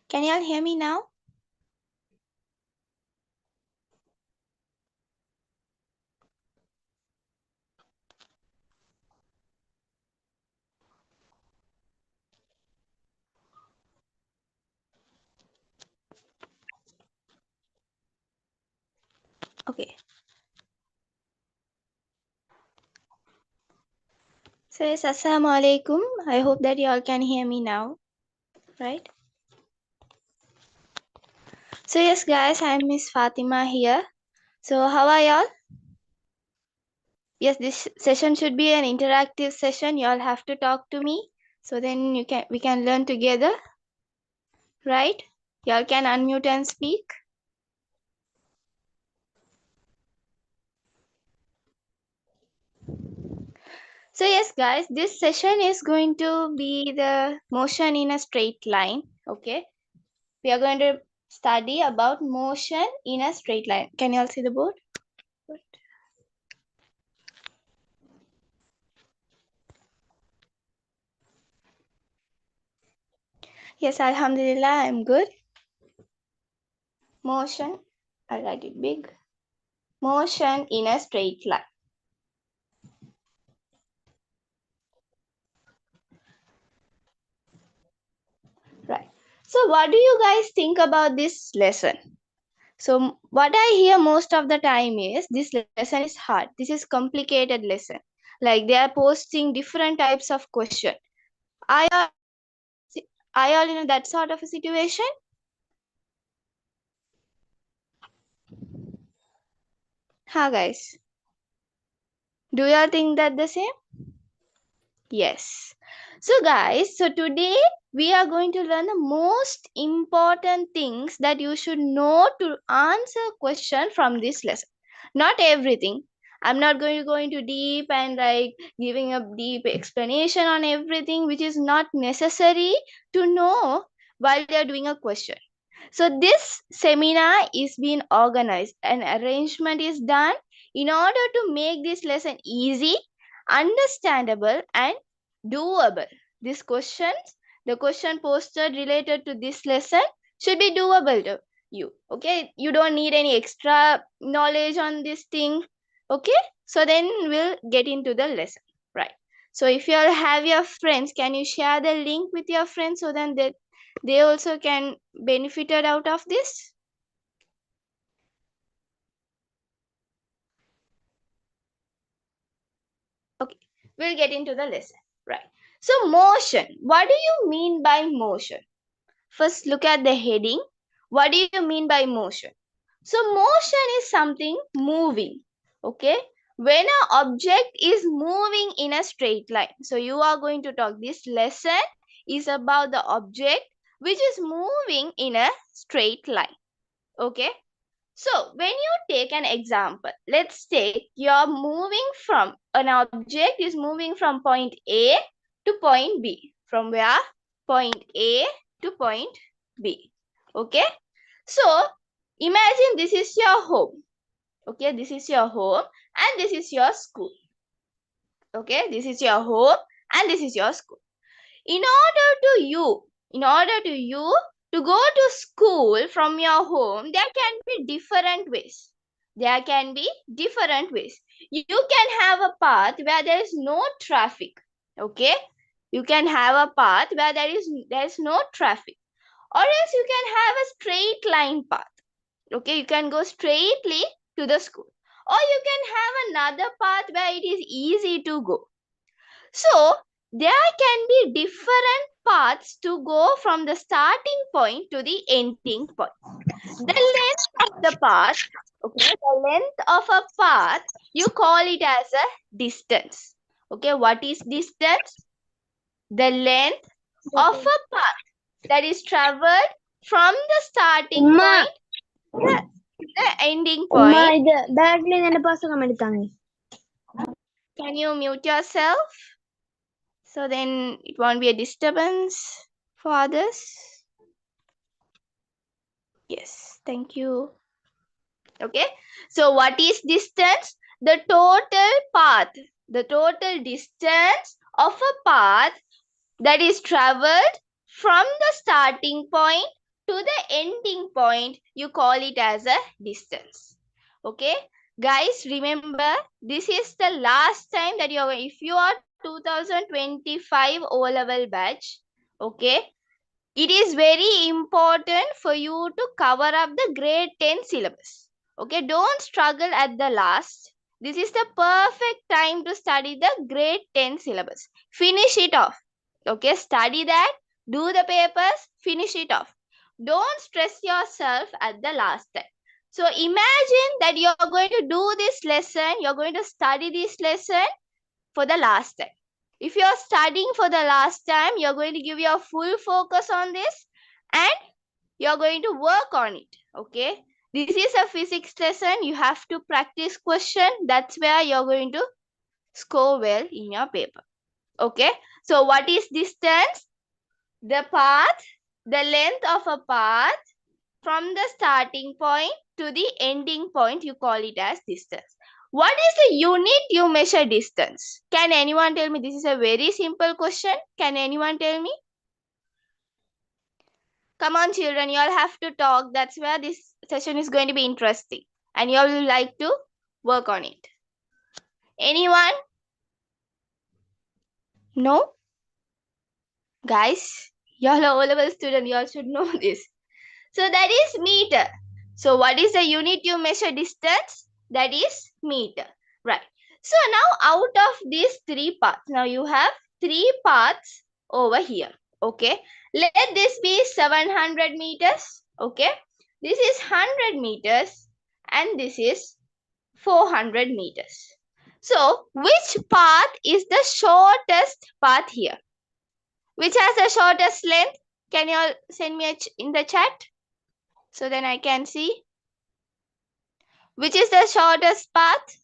Can you all hear me now? Okay. So yes, Assalamu alaikum. I hope that you all can hear me now, right? So yes, guys, I'm Miss Fathima here. So how are y'all? Yes, this session should be an interactive session. You all have to talk to me, so then we can learn together, right? Y'all can unmute and speak. So yes, guys, this session is going to be the motion in a straight line. Okay, we are going to study about motion in a straight line. Can you all see the board? Yes, Alhamdulillah, I'm good. Motion, I'll write it big. Motion in a straight line. Right. So what do you guys think about this lesson? So what I hear most of the time is this lesson is hard. This is complicated lesson. Like they are posting different types of question. Are y'all in that sort of a situation? Huh, guys? Do y'all think that the same? Yes. So guys, so today we are going to learn the most important things that you should know to answer question from this lesson. Not everything. I'm not going to go into deep and like giving a deep explanation on everything which is not necessary to know while you're doing a question. So this seminar is being organized. An arrangement is done in order to make this lesson easy, understandable and doable. These questions, the question posted related to this lesson should be doable too. you. Okay, you don't need any extra knowledge on this thing. Okay, so then we'll get into the lesson, right? So if you all have your friends, can you share the link with your friends so then they also can benefit out of this? Okay, we'll get into the lesson, right? So motion, what do you mean by motion? First, look at the heading. What do you mean by motion? So motion is something moving. Okay. When an object is moving in a straight line. So you are going to talk. This lesson is about the object which is moving in a straight line. Okay. So when you take an example, let's take you're moving from an object is moving from point A to point B. From where? Point A to point B. Okay. So imagine this is your home. Okay. This is your home and this is your school. Okay. This is your home and this is your school. In order to you to go to school from your home, there can be different ways. There can be different ways. You can have a path where there is no traffic. Okay. You can have a path where there is no traffic. Or else you can have a straight line path. Okay. You can go straightly to the school. Or you can have another path where it is easy to go. So there can be different paths to go from the starting point to the ending point. The length of the path, okay, the length of a path, you call it as a distance. Okay, what is distance? The length of a path that is traveled from the starting point to the ending point. Can you mute yourself? So then it won't be a disturbance for others. Yes, thank you. Okay, so what is distance? The total path, the total distance of a path that is traveled from the starting point to the ending point, you call it as a distance. Okay, guys, remember this is the last time that you're, if you are 2025 O-level batch, okay, it is very important for you to cover up the grade 10 syllabus. Okay, don't struggle at the last. This is the perfect time to study the grade 10 syllabus. Finish it off. Okay, study that, do the papers, finish it off. Don't stress yourself at the last time. So imagine that you're going to do this lesson, you're going to study this lesson for the last time. If you're studying for the last time, you're going to give your full focus on this and you're going to work on it. Okay. This is a physics lesson. You have to practice question. That's where you're going to score well in your paper. Okay. So what is distance? The path, the length of a path from the starting point to the ending point, you call it as distance. What is the unit you measure distance? Can anyone tell me? This is a very simple question. Can anyone tell me? Come on, children, you all have to talk. That's where this session is going to be interesting. And you all will like to work on it. Anyone? No? Guys, you all are O-level students. You all should know this. So that is meter. So what is the unit you measure distance? That is meter. Right. So now out of these three paths, now you have three paths over here. Okay. Let this be 700 meters. Okay. This is 100 meters and this is 400 meters. So which path is the shortest path here? Which has the shortest length? Can you all send me in the chat? So then I can see which is the shortest path.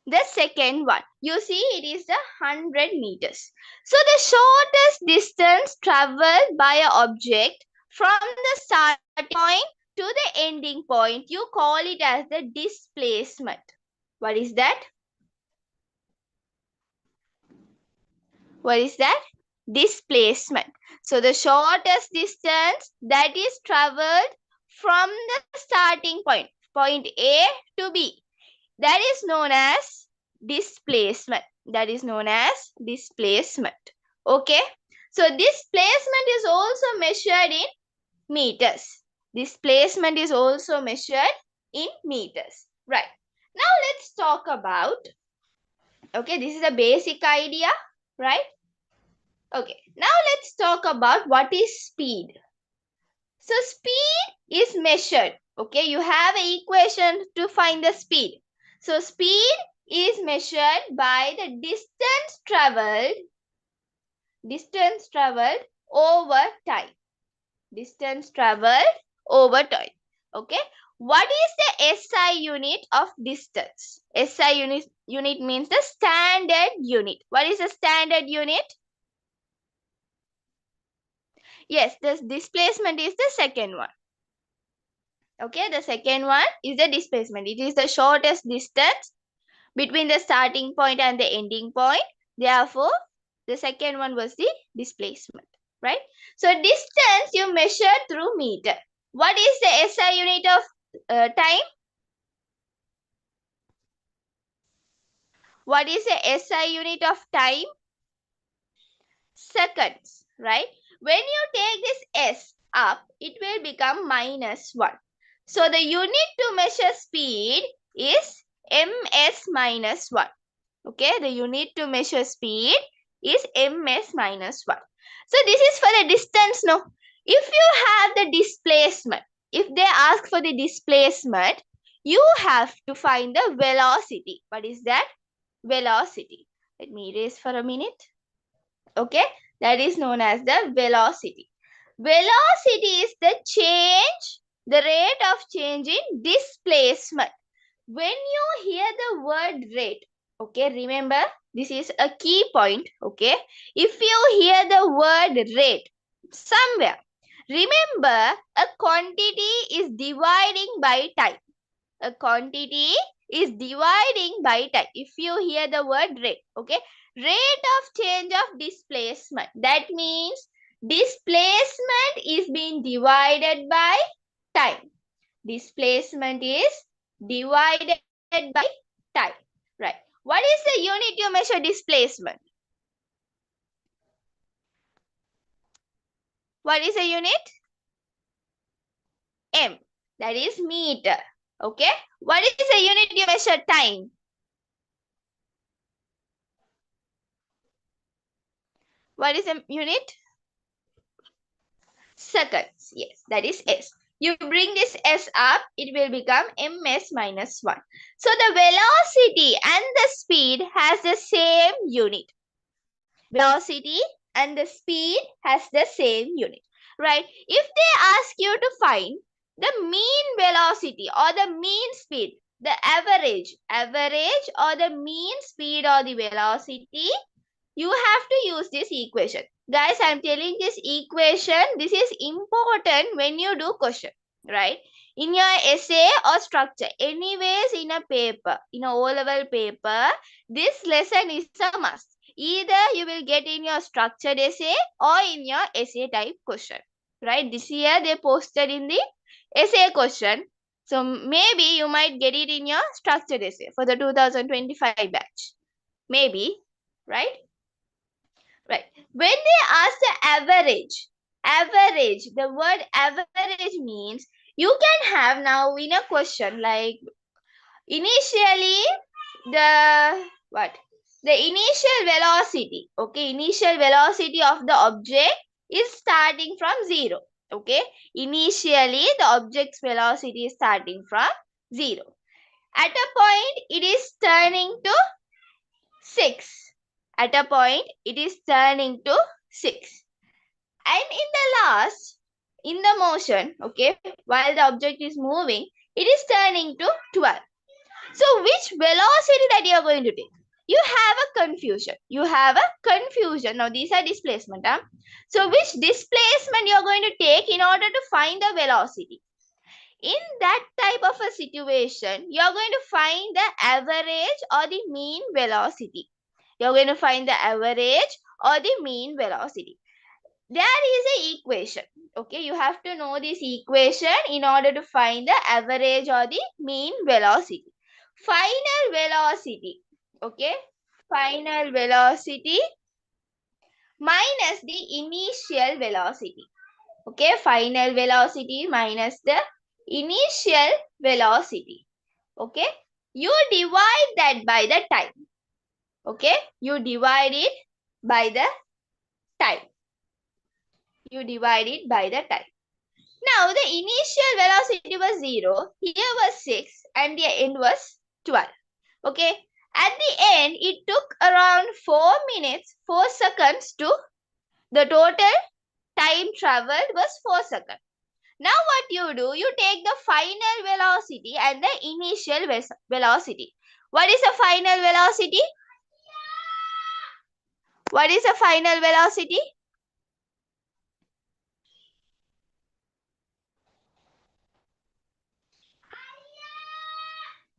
The second one. You see it is the 100 meters. So the shortest distance traveled by an object from the starting point to the ending point, you call it as the displacement. What is that? What is that? displacement. So the shortest distance that is traveled from the starting point, point A to B, that is known as displacement. That is known as displacement. Okay. So displacement is also measured in meters. Displacement is also measured in meters. Right. Now let's talk about, okay, this is a basic idea, right? Okay, now let's talk about what is speed. So speed is measured. Okay, you have an equation to find the speed. So speed is measured by the distance traveled over time. Distance traveled over time. Okay, what is the SI unit of distance? SI unit means the standard unit. What is the standard unit? Yes, this displacement is the second one. Okay, the second one is the displacement. It is the shortest distance between the starting point and the ending point. Therefore, the second one was the displacement, right? So distance you measure through meter. What is the SI unit of time? What is the SI unit of time? Seconds, right? When you take this S up, it will become -1. So the unit to measure speed is ms minus 1. Okay, the unit to measure speed is ms minus 1. So this is for the distance, no? If you have the displacement, if they ask for the displacement, you have to find the velocity. What is that? Velocity. Let me erase for a minute. Okay, that is known as the velocity. Velocity is the change, the rate of change in displacement. When you hear the word rate, okay, remember this is a key point. Okay, if you hear the word rate somewhere, remember a quantity is dividing by time. A quantity is dividing by time. If you hear the word rate, okay, rate of change of displacement, that means displacement is being divided by time. Displacement is divided by time, right? What is the unit you measure displacement? What is the unit? M, that is meter. Okay, what is the unit you measure time? What is the unit? Seconds. Yes, that is S. You bring this S up, it will become ms minus 1. So the velocity and the speed has the same unit. Velocity and the speed has the same unit, right? If they ask you to find the mean velocity or the mean speed, the average or the mean speed or the velocity, you have to use this equation. Guys, I am telling this equation, this is important when you do question, right? In your essay or structure, anyways in a paper, in a O-level paper, this lesson is a must. Either you will get in your structured essay or in your essay type question, right? This year they posted in the essay question. So maybe you might get it in your structured essay for the 2025 batch. Maybe, right? Right. When they ask the average, the word average means you can have now in a question like initially the what? The initial velocity, okay, initial velocity of the object is starting from 0, okay. Initially, the object's velocity is starting from 0. At a point, it is turning to 6. At a point, it is turning to 6. And in the motion, okay, while the object is moving, it is turning to 12. So, which velocity that you are going to take? You have a confusion. Now, these are displacement. Huh? So, which displacement you are going to take in order to find the velocity? In that type of a situation, you are going to find the average or the mean velocity. You're going to find the average or the mean velocity. There is an equation. Okay, you have to know this equation in order to find the average or the mean velocity. Final velocity. Okay, final velocity minus the initial velocity. Okay, final velocity minus the initial velocity. Okay, you divide that by the time. Okay, you divide it by the time. You divide it by the time. Now the initial velocity was 0, here was 6 and the end was 12. Okay, at the end it took around 4 minutes, 4 seconds to the total time traveled was 4 seconds. Now what you do, you take the final velocity and the initial velocity. What is the final velocity? What is the final velocity?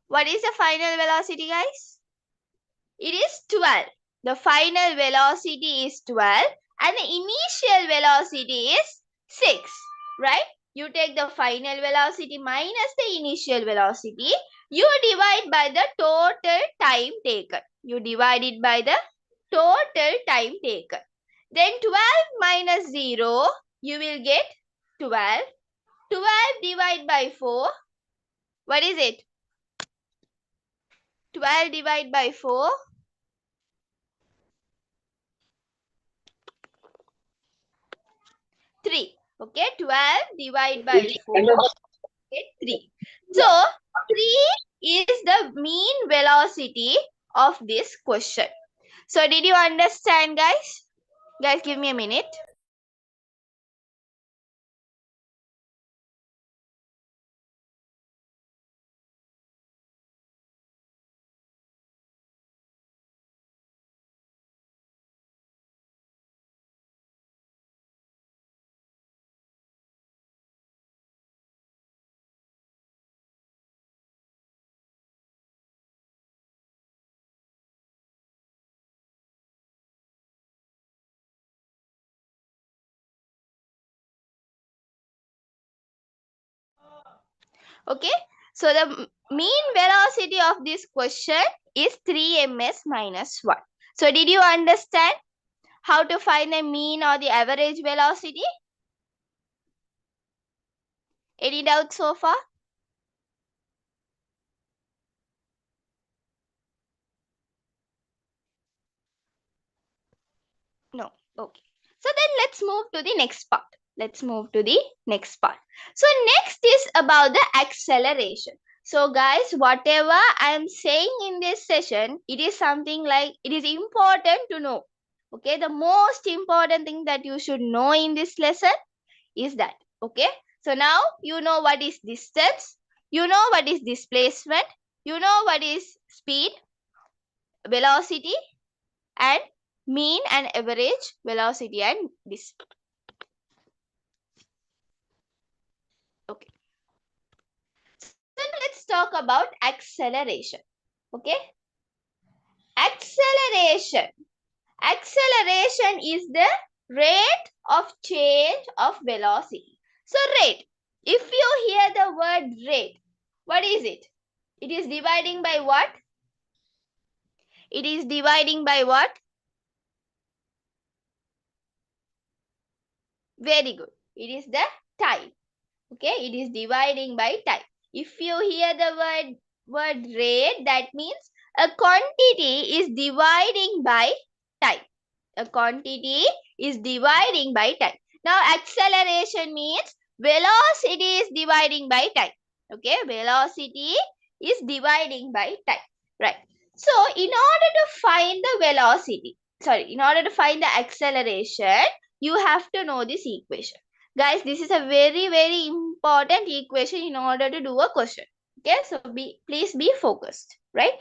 What is the final velocity, guys? It is 12. The final velocity is 12 and the initial velocity is 6, right? You take the final velocity minus the initial velocity. You divide by the total time taken. You divide it by the total time taken. Then 12 minus 0, you will get 12. 12 divided by 4. What is it? 12 divided by 4. 3. Okay, 12 divided by 4. Okay, 3. So, 3 is the mean velocity of this question. So, did you understand, guys? Guys, give me a minute. Okay, so the mean velocity of this question is 3 ms minus 1. So, did you understand how to find the mean or the average velocity? Any doubts so far? No. Okay. So then let's move to the next part. Let's move to the next part. So next is about the acceleration. So guys, whatever I am saying in this session, it is something like it is important to know. Okay, the most important thing that you should know in this lesson is that. Okay, so now you know what is distance, you know what is displacement, you know what is speed, velocity, and mean and average velocity and this. Okay. So let's talk about acceleration. Okay. Acceleration. Acceleration is the rate of change of velocity. So rate. If you hear the word rate, what is it? It is dividing by what? It is dividing by what? Very good. It is the time. Okay, it is dividing by time. If you hear the word rate, that means a quantity is dividing by time. A quantity is dividing by time. Now, acceleration means velocity is dividing by time. Okay, velocity is dividing by time. Right. So, in order to find the velocity, in order to find the acceleration, you have to know this equation. Guys, this is a very, very important equation in order to do a question. Okay, so please be focused, right?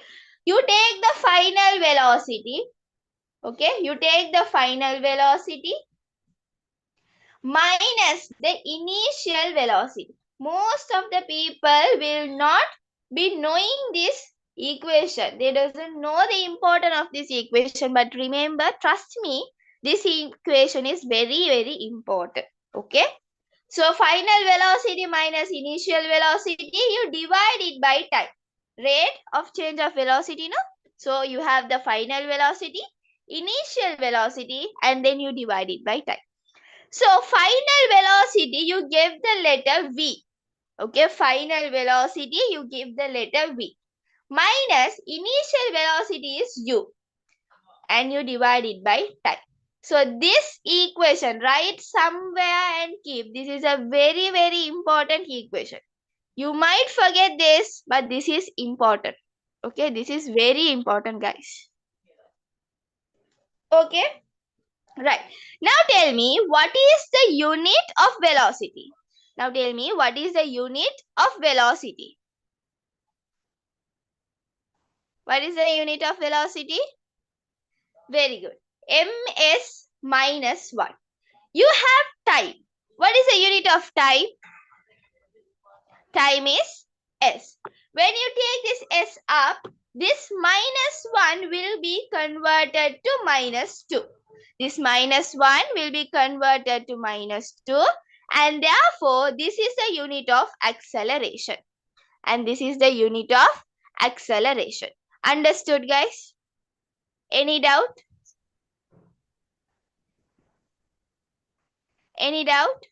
You take the final velocity. Okay, you take the final velocity minus the initial velocity. Most of the people will not be knowing this equation. They doesn't know the importance of this equation. But remember, trust me, This equation is very, very important. Okay. So final velocity minus initial velocity, you divide it by time. Rate of change of velocity, no? So you have the final velocity, initial velocity, and then you divide it by time. So final velocity, you give the letter V. Okay, final velocity, you give the letter V. Minus initial velocity is U. And you divide it by time. So this equation, write somewhere and keep. This is a very, very important equation. You might forget this, but this is important. Okay, this is very important, guys. Okay, right. Now tell me, what is the unit of velocity? Now tell me, what is the unit of velocity? What is the unit of velocity? Very good. ms minus 1. You have time. What is the unit of time? Time is s. When you take this s up, this minus 1 will be converted to minus 2. This minus 1 will be converted to minus 2, and therefore this is the unit of acceleration. And this is the unit of acceleration. Understood, guys? Any doubt? Any doubt?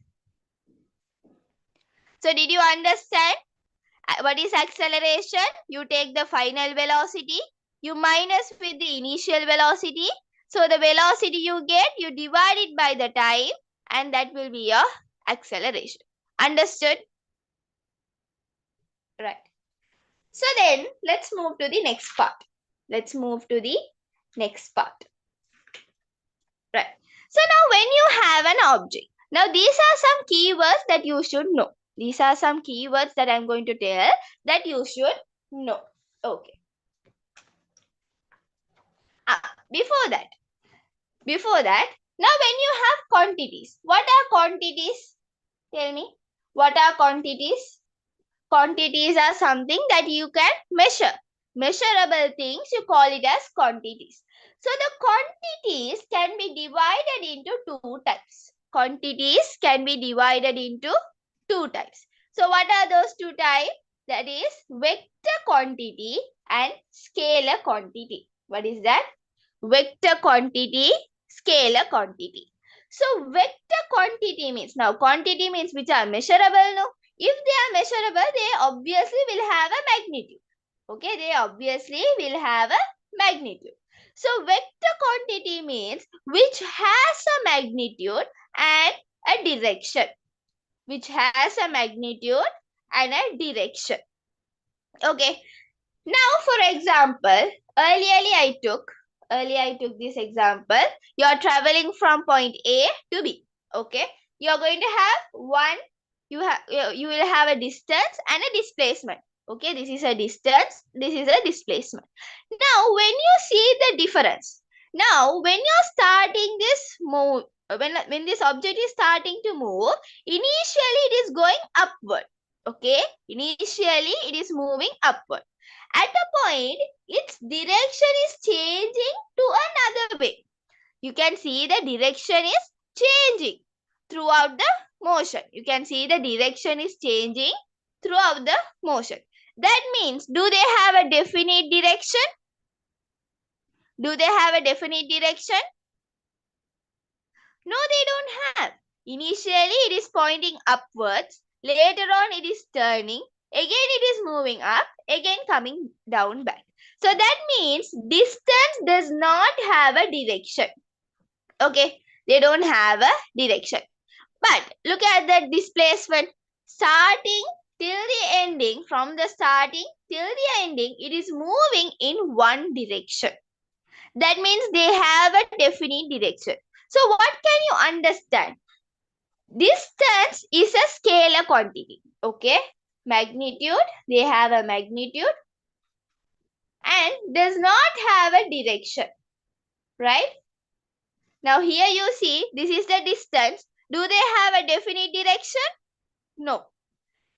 So did you understand? What is acceleration? You take the final velocity, you minus with the initial velocity. So the velocity you get, you divide it by the time, and that will be your acceleration. Understood? Right. So then let's move to the next part. Let's move to the next part. Right. So now when you have an object, now these are some keywords that you should know. These are some keywords that I'm going to tell that you should know. Okay. Before that, now when you have quantities, what are quantities? Tell me, what are quantities? Quantities are something that you can measure. Measurable things, you call it as quantities. So the quantities can be divided into two types. Quantities can be divided into two types. So what are those two types? That is vector quantity and scalar quantity. What is that? Vector quantity, scalar quantity. So vector quantity means, now quantity means which are measurable, no? If they are measurable, they obviously will have a magnitude. Okay, they obviously will have a magnitude. So vector quantity means which has a magnitude and a direction. Which has a magnitude and a direction. Okay. Now for example, earlier I took this example. You are traveling from point A to B. Okay. You are going to have you will have a distance and a displacement. Okay, this is a distance, this is a displacement. Now when you see the difference, now when you're starting this move, when this object is starting to move, initially it is going upward. Okay, initially it is moving upward. At a point, its direction is changing to another way. You can see the direction is changing throughout the motion. You can see the direction is changing throughout the motion. That means, do they have a definite direction? Do they have a definite direction? No, they don't have. Initially, it is pointing upwards. Later on, it is turning. Again, it is moving up. Again, coming down back. So that means distance does not have a direction. Okay, they don't have a direction. But look at the displacement. Starting till the ending, from the starting till the ending, it is moving in one direction. That means they have a definite direction. So what can you understand? Distance is a scalar quantity. Okay. Magnitude, they have a magnitude and does not have a direction. Right? Now here you see, this is the distance. Do they have a definite direction? No.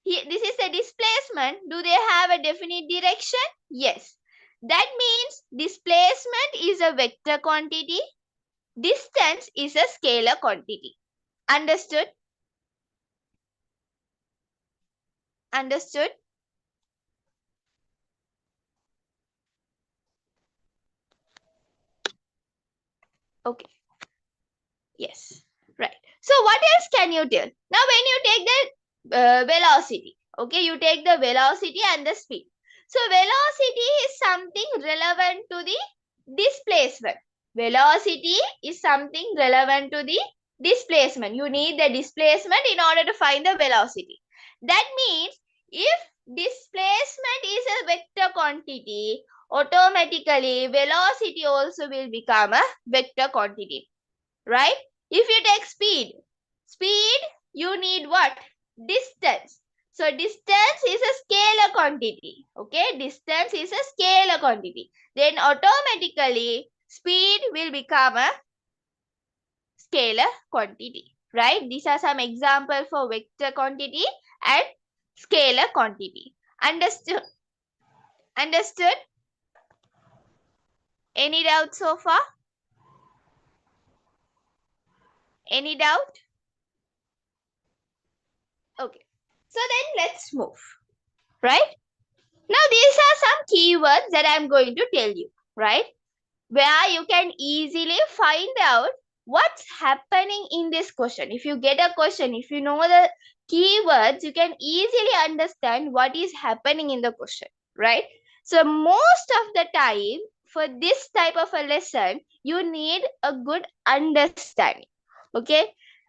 Here, this is the displacement. Do they have a definite direction? Yes. That means displacement is a vector quantity Distance is a scalar quantity. Understood? Understood? Okay. Yes. Right. So what else can you tell? Now when you take the velocity, okay, you take the velocity and the speed. So velocity is something relevant to the displacement. Velocity is something relevant to the displacement. You need the displacement in order to find the velocity. That means if displacement is a vector quantity, automatically velocity also will become a vector quantity. Right? If you take speed, you need what? Distance. So distance is a scalar quantity. Okay, distance is a scalar quantity. Then automatically speed will become a scalar quantity. Right? These are some examples for vector quantity and scalar quantity. Understood? Understood? Any doubt so far? Any doubt? Okay. So then let's move. Right? Now, these are some keywords that I'm going to tell you, right? Where you can easily find out what's happening in this question. If you get a question, if you know the keywords, you can easily understand what is happening in the question, right? So, most of the time, for this type of a lesson, you need a good understanding, okay?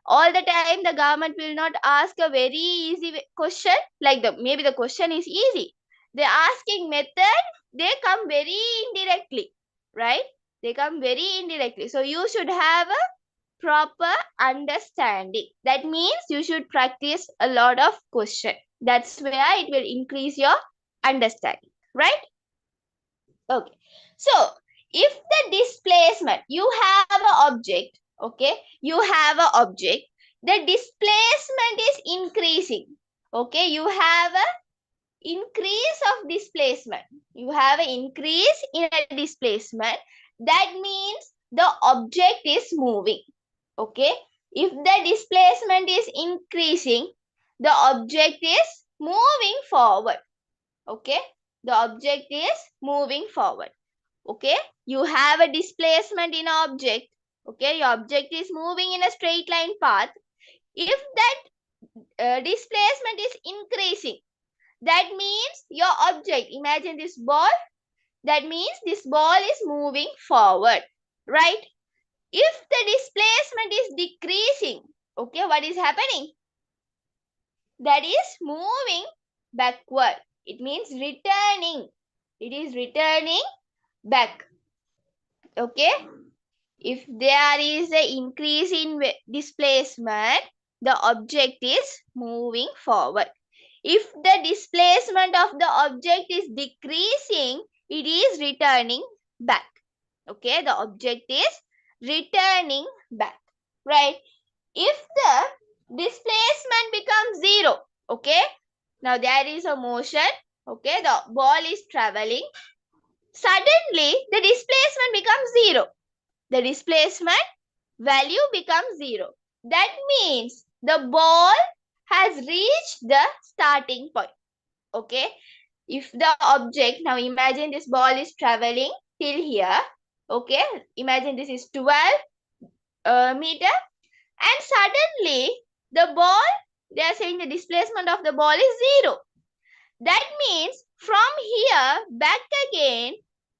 All the time, the government will not ask a very easy question, like maybe the question is easy. The asking method, they come very indirectly, right? They come very indirectly. So you should have a proper understanding. That means you should practice a lot of question. That's where it will increase your understanding, right? Okay. So if the displacement, you have an object, okay? You have an object. The displacement is increasing. Okay, you have a increase of displacement. You have an increase in a displacement. That means the object is moving. Okay. If the displacement is increasing, the object is moving forward. Okay. The object is moving forward. Okay. You have a displacement in an object. Okay. Your object is moving in a straight line path. If that displacement is increasing, that means your object, imagine this ball, that means this ball is moving forward, right? If the displacement is decreasing, okay, what is happening? That is moving backward. It means returning. It is returning back, okay? If there is an increase in displacement, the object is moving forward. If the displacement of the object is decreasing, it is returning back. Okay, the object is returning back, right? If the displacement becomes zero, okay, now there is a motion, okay, the ball is traveling. Suddenly, the displacement becomes zero. The displacement value becomes zero. That means the ball has reached the starting point. Okay. If the object, now imagine this ball is traveling till here. Okay. Imagine this is 12 meter. And suddenly the ball, they are saying the displacement of the ball is zero. That means from here back again,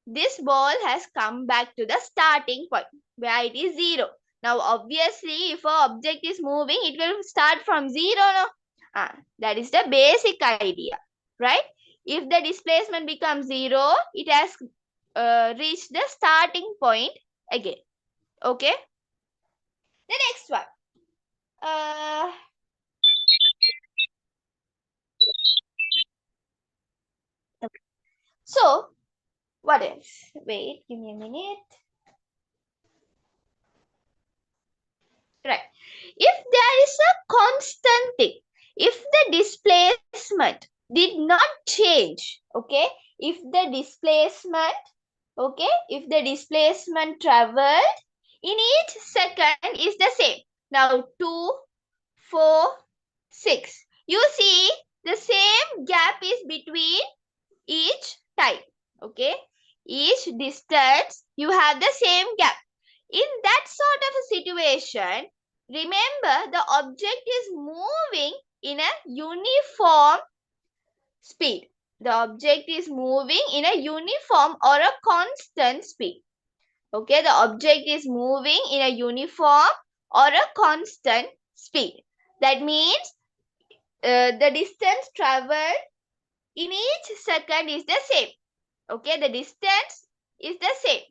this ball has come back to the starting point where it is zero. Now, obviously, if an object is moving, it will start from zero. No? That is the basic idea, right? If the displacement becomes zero, it has reached the starting point again. Okay? The next one. So, what else? Wait, give me a minute. Right. If there is a constant thing, if the displacement did not change, okay, if the displacement, okay, if the displacement traveled in each second is the same. Now 2, 4, 6. You see the same gap is between each time. Okay. Each distance you have the same gap. In that sort of a situation, remember the object is moving in a uniform speed. The object is moving in a uniform or a constant speed. Okay, the object is moving in a uniform or a constant speed. That means the distance traveled in each second is the same. Okay, the distance is the same.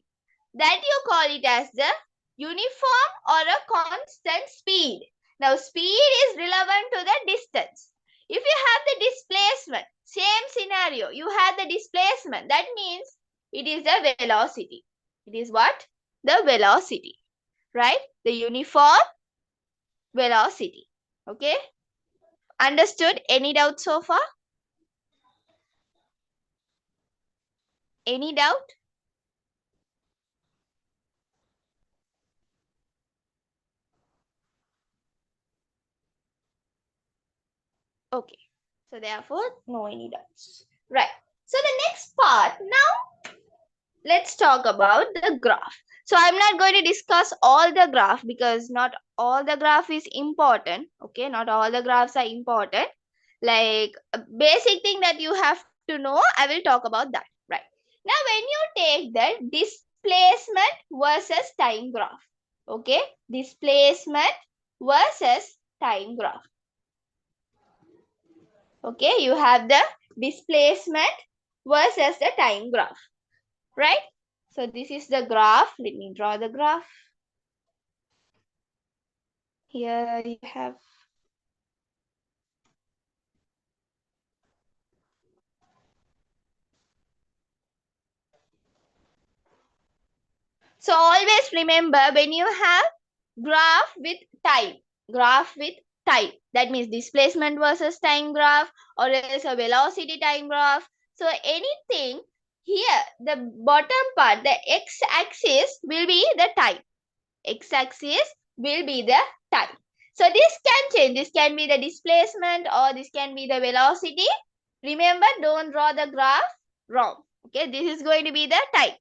That you call it as the uniform or a constant speed. Now, speed is relevant to the distance. If you have the displacement, same scenario, you have the displacement. That means it is the velocity. It is what? The velocity, right? The uniform velocity. Okay? Understood? Any doubt so far? Any doubt? Okay. So therefore, no any doubts. Right. So the next part, now let's talk about the graph. So I'm not going to discuss all the graph because not all the graph is important. Okay, not all the graphs are important. Like a basic thing that you have to know, I will talk about that. Right. Now when you take the displacement versus time graph. Okay, displacement versus time graph. Okay, you have the displacement versus the time graph, right? So this is the graph. Let me draw the graph. Here you have. So always remember when you have graph with time, that means displacement versus time graph or else a velocity time graph. So anything here, the bottom part, the x-axis will be the time. X-axis will be the time. So this can change. This can be the displacement or this can be the velocity. Remember, don't draw the graph wrong. Okay, this is going to be the time.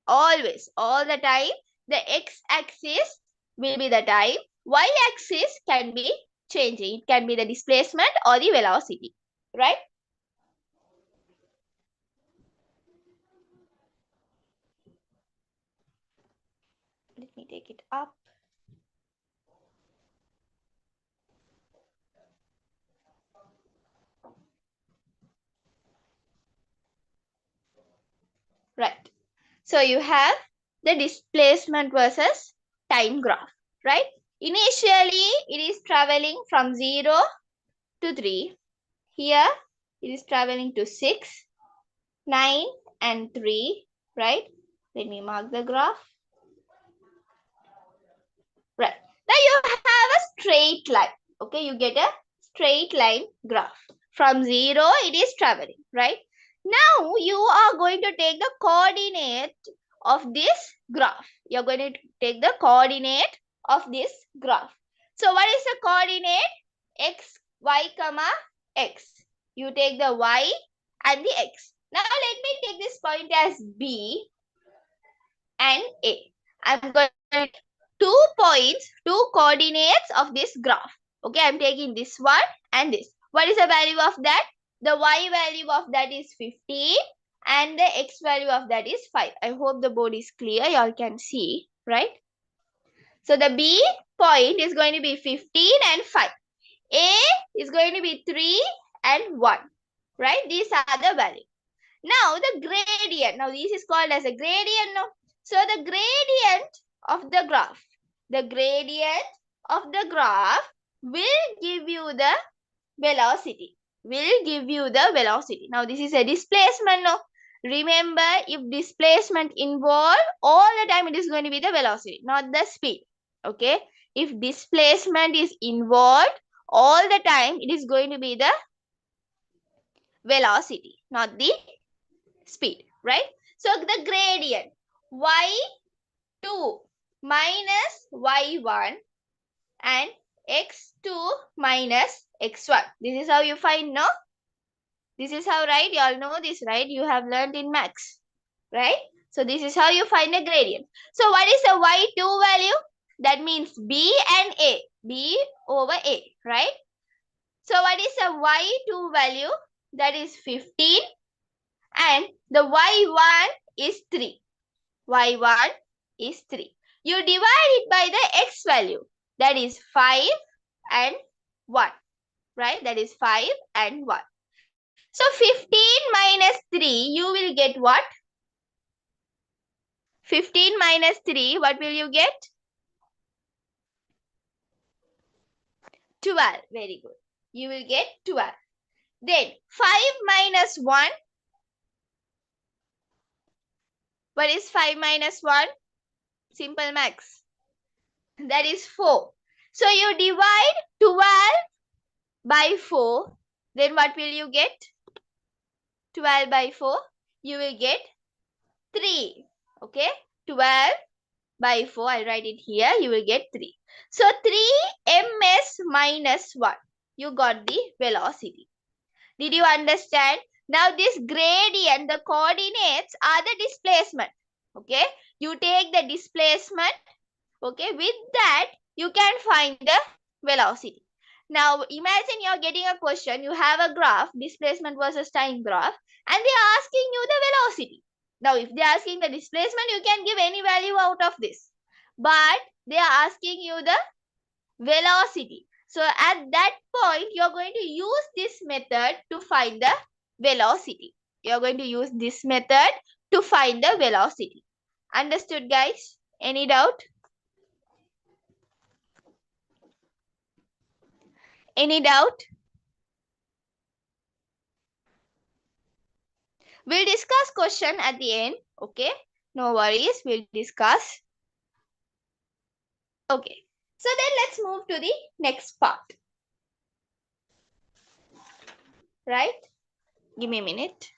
Always, all the time, the x-axis will be the time. Y-axis can be changing. It can be the displacement or the velocity. Right? Let me take it up. Right. So you have the displacement versus time graph, right? Initially, it is traveling from 0 to 3. Here, it is traveling to 6, 9 and 3, right? Let me mark the graph. Right. Now you have a straight line. Okay, you get a straight line graph. From 0, it is traveling, right? Now you are going to take the coordinate of this graph. You are going to take the coordinate of this graph. So what is the coordinate? X, y, comma, x. You take the y and the x. Now let me take this point as B and A. I'm going to two points, two coordinates of this graph. Okay, I'm taking this one and this. What is the value of that? The y value of that is 15 and the x value of that is 5. I hope the board is clear. Y'all can see, right? So the B point is going to be 15 and 5. A is going to be 3 and 1, right? These are the values. Now the gradient. Now this is called as a gradient. No? So the gradient of the graph. The gradient of the graph will give you the velocity. Will give you the velocity. Now this is a displacement. No? Remember, if displacement involved, all the time it is going to be the velocity, not the speed. Okay. If displacement is involved, all the time it is going to be the velocity, not the speed, right? So the gradient y2 minus y1 and x2 minus x1. This is how you find, no? This is how, right? You all know this, right? You have learned in maths, right? So this is how you find a gradient. So what is the y2 value? That means b and a. B over a, right? So what is the y2 value? That is 15 and the y1 is 3. Y1 is 3. You divide it by the x value. That is 5 and 1. Right? That is 5 and 1. So 15 minus 3, you will get what? 15 minus 3, what will you get? 12. Very good. You will get 12. Then 5 minus 1. What is 5 minus 1? Simple max. That is 4. So you divide 12 by 4. Then what will you get? 12 by 4. You will get 3. Okay. 12 by 4. I'll write it here. You will get 3. So 3 ms minus 1. You got the velocity. Did you understand? Now this gradient, the coordinates are the displacement. Okay. You take the displacement. Okay. With that, you can find the velocity. Now imagine you're getting a question. You have a graph, displacement versus time graph, and they're asking you the velocity. Now if they're asking the displacement, you can give any value out of this. But they are asking you the velocity. So at that point, you're going to use this method to find the velocity. You're going to use this method to find the velocity. Understood, guys? Any doubt? Any doubt? We'll discuss question at the end. Okay? No worries. We'll discuss. Okay. So then let's move to the next part. Right? Give me a minute.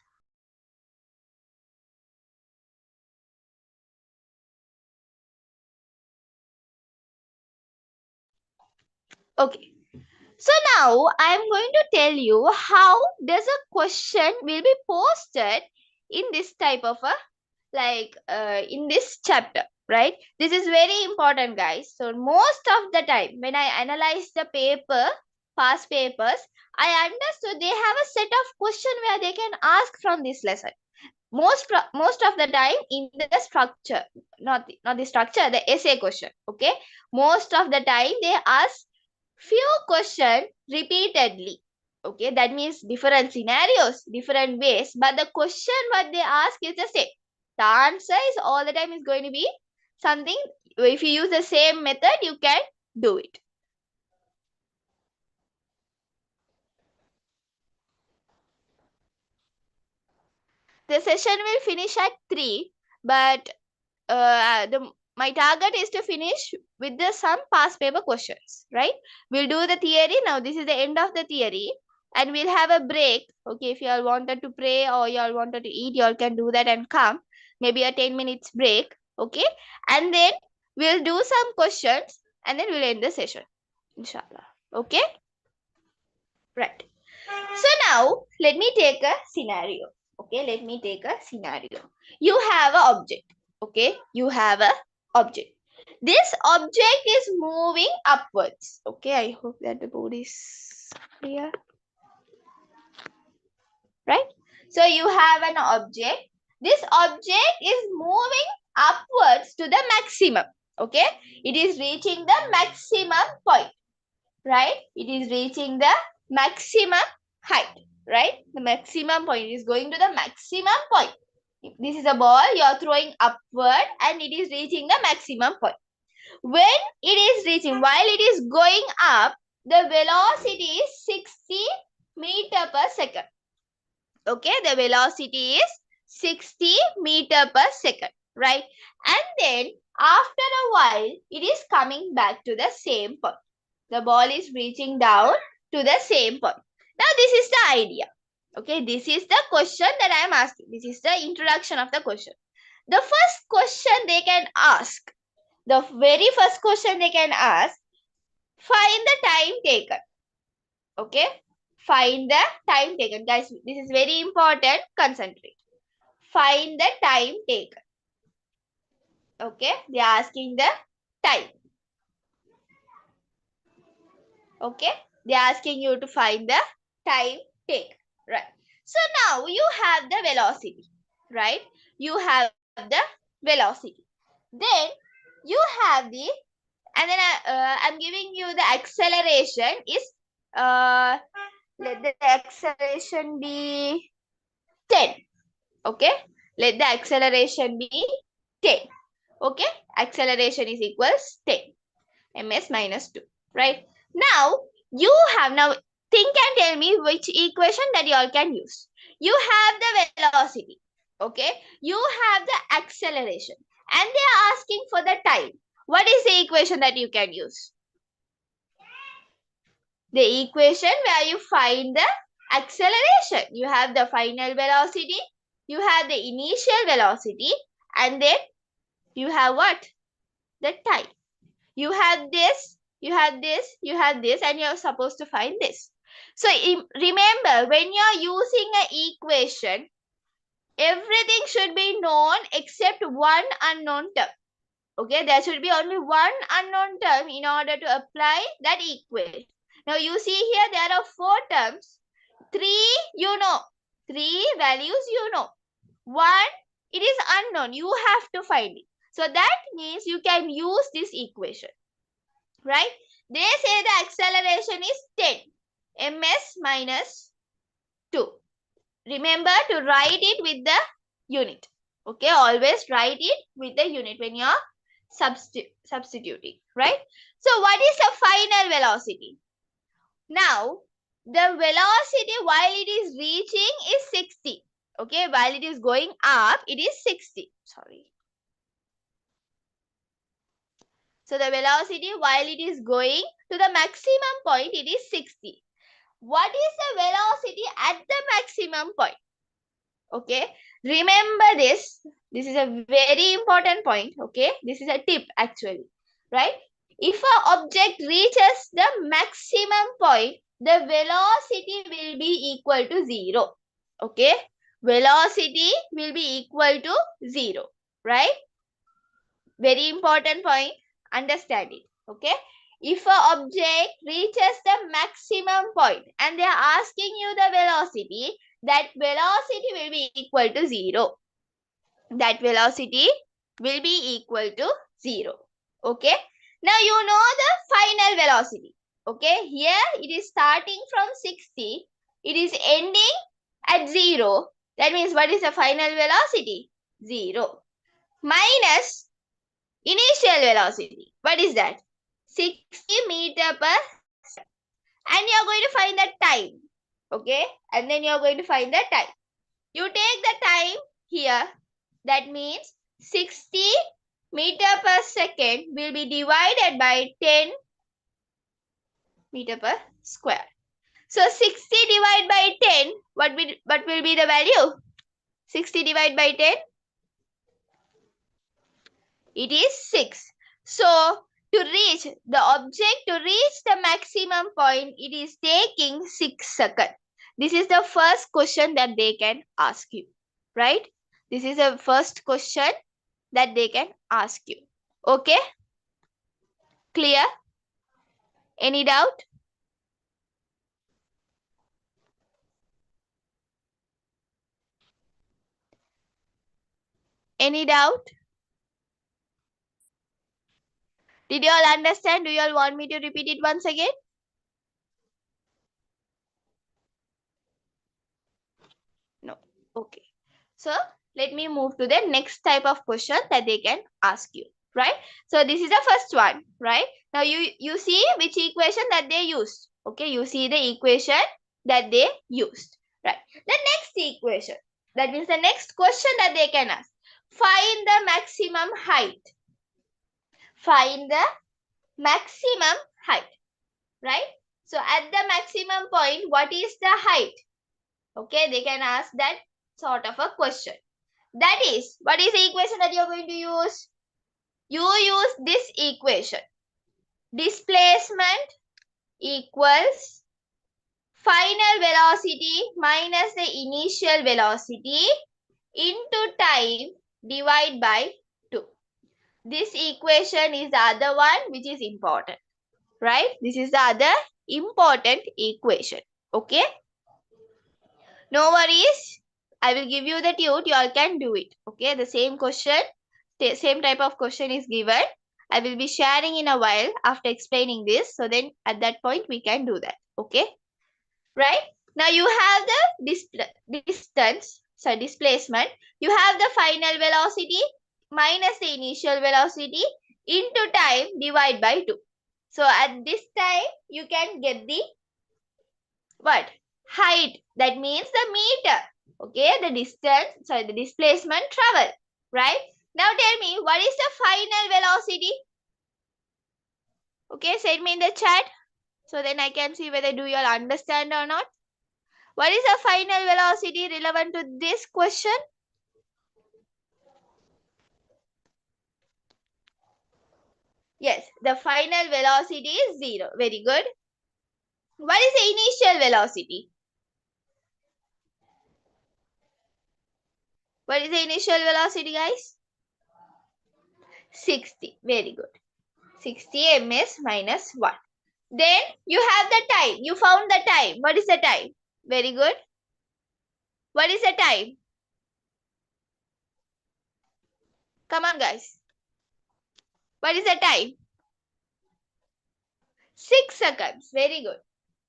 Okay. So now I am going to tell you how does a question will be posted in this type of a in this chapter, right? This is very important, guys. So most of the time when I analyze the paper, past papers, I understood they have a set of question where they can ask from this lesson. Most of the time in the structure, not the structure, the essay question. Okay, most of the time they ask few questions repeatedly. Okay, that means different scenarios, different ways, but the question what they ask is the same. The answer is all the time is going to be something. If you use the same method, you can do it. The session will finish at 3, but my target is to finish with some past paper questions, right? We'll do the theory. Now this is the end of the theory and we'll have a break. Okay, if you all wanted to pray or you all wanted to eat, you all can do that and come. Maybe a 10 minutes break. Okay, and then we'll do some questions and then we'll end the session, inshallah. Okay, right. So now let me take a scenario. Okay, let me take a scenario. You have an object. Okay, you have a object. This object is moving upwards. Okay, I hope that the board is clear. Right? So you have an object. This object is moving upwards to the maximum. Okay, it is reaching the maximum point. Right? It is reaching the maximum height. Right? The maximum point is going to the maximum point. This is a ball you are throwing upward and it is reaching the maximum point. When it is reaching, while it is going up, the velocity is 60 meter per second. Okay, the velocity is 60 meter per second, right? And then after a while, it is coming back to the same point. The ball is reaching down to the same point. Now, this is the idea. Okay, this is the question that I am asking. This is the introduction of the question. The first question they can ask, the very first question they can ask, find the time taken. Okay, find the time taken. Guys, this is very important. Concentrate. Find the time taken. Okay, they are asking the time. Okay, they are asking you to find the time taken. Right. So now you have the velocity. Right. You have the velocity. Then you have the, and then I'm giving you the acceleration is, let the acceleration be 10. Okay, let the acceleration be 10. Okay, acceleration is equals 10 ms minus 2. Right. Now you have, now think and tell me which equation that you all can use. You have the velocity. Okay, you have the acceleration, and they are asking for the time. What is the equation that you can use? The equation where you find the acceleration. You have the final velocity, you have the initial velocity, and then you have what? The time. You have this, you have this, you have this, and you're supposed to find this. So remember, when you're using an equation, everything should be known except one unknown term. Okay, there should be only one unknown term in order to apply that equation. Now you see here there are 4 terms. 3 you know. 3 values you know. 1 it is unknown. You have to find it. So that means you can use this equation. Right? They say the acceleration is 10 ms minus 2. Remember to write it with the unit. Okay, always write it with the unit when you're substituting, right? So what is the final velocity? Now, the velocity while it is reaching is 60. Okay, while it is going up, it is 60. Sorry. So the velocity while it is going to the maximum point, it is 60. What is the velocity at the maximum point? Okay, remember this. This is a very important point. Okay, this is a tip actually, right? If an object reaches the maximum point, the velocity will be equal to 0. Okay, velocity will be equal to 0, right? Very important point. Understand it. Okay, if an object reaches the maximum point and they are asking you the velocity, that velocity will be equal to 0. That velocity will be equal to 0. Okay. Now you know the final velocity. Okay. Here it is starting from 60. It is ending at 0. That means what is the final velocity? 0. Minus initial velocity. What is that? 60 meter per second. And you are going to find the time. Okay. And then you are going to find the time. You take the time here. That means 60 meter per second will be divided by 10 meter per square. So 60 divided by 10, what will be the value? 60 divided by 10? It is 6. So to reach the object, to reach the maximum point, it is taking 6 seconds. This is the first question that they can ask you, right? This is the first question that they can ask you. Okay? Clear? Any doubt? Any doubt? Did you all understand? Do you all want me to repeat it once again? No. Okay. So let me move to the next type of question that they can ask you, right? So this is the first one, right? Now you see which equation that they used. Okay, you see the equation that they used, right? The next equation, that means the next question that they can ask. Find the maximum height. Find the maximum height, right? So at the maximum point, what is the height? Okay, they can ask that sort of a question. That is, what is the equation that you're going to use? you use this equation. Displacement equals final velocity minus the initial velocity into time divided by 2. This equation is the other one which is important. Right? This is the other important equation. Okay? No worries. I will give you the tune. You all can do it. Okay? The same question, same type of question is given. I will be sharing in a while after explaining this. So then at that point we can do that. Okay? Right? Now you have the displacement. You have the final velocity minus the initial velocity into time divided by 2. So at this time you can get the what? Height. That means the meter. Okay, the distance, the displacement travel. Right? Now tell me, what is the final velocity? Okay, send me in the chat. So then I can see whether do you all understand or not. What is the final velocity relevant to this question? Yes, the final velocity is 0. Very good. What is the initial velocity? What is the initial velocity, guys? 60. Very good. 60 ms minus 1. Then you have the time. You found the time. What is the time? Very good. What is the time? Come on, guys. What is the time? 6 seconds. Very good.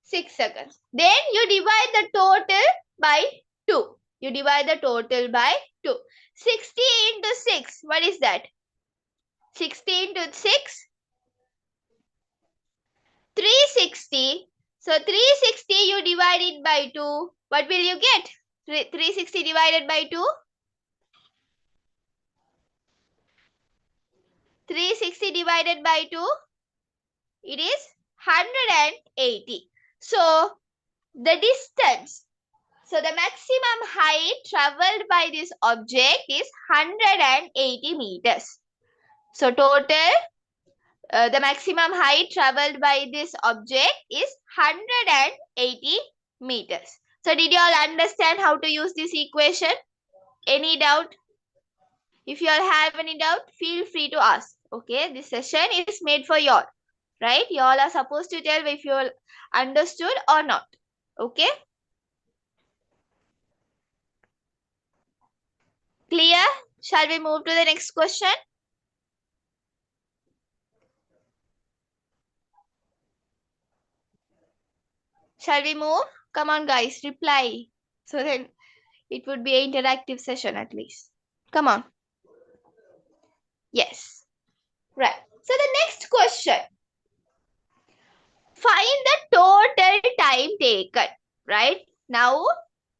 6 seconds. Then you divide the total by 2. You divide the total by 2. 60 into 6. What is that? 60 into 6. 360. So 360 you divide it by 2. What will you get? 360 divided by 2. 360 divided by 2. It is 180. So the distance. So the maximum height traveled by this object is 180 meters. So total, the maximum height traveled by this object is 180 meters. So did you all understand how to use this equation? Any doubt? If you all have any doubt, feel free to ask. Okay, this session is made for you all. Right? You all are supposed to tell if you all understood or not. Okay? Clear? Shall we move to the next question? Shall we move? Come on, guys, reply. So then it would be an interactive session at least. Come on. Yes. Right. So the next question. Find the total time taken. Right? Now,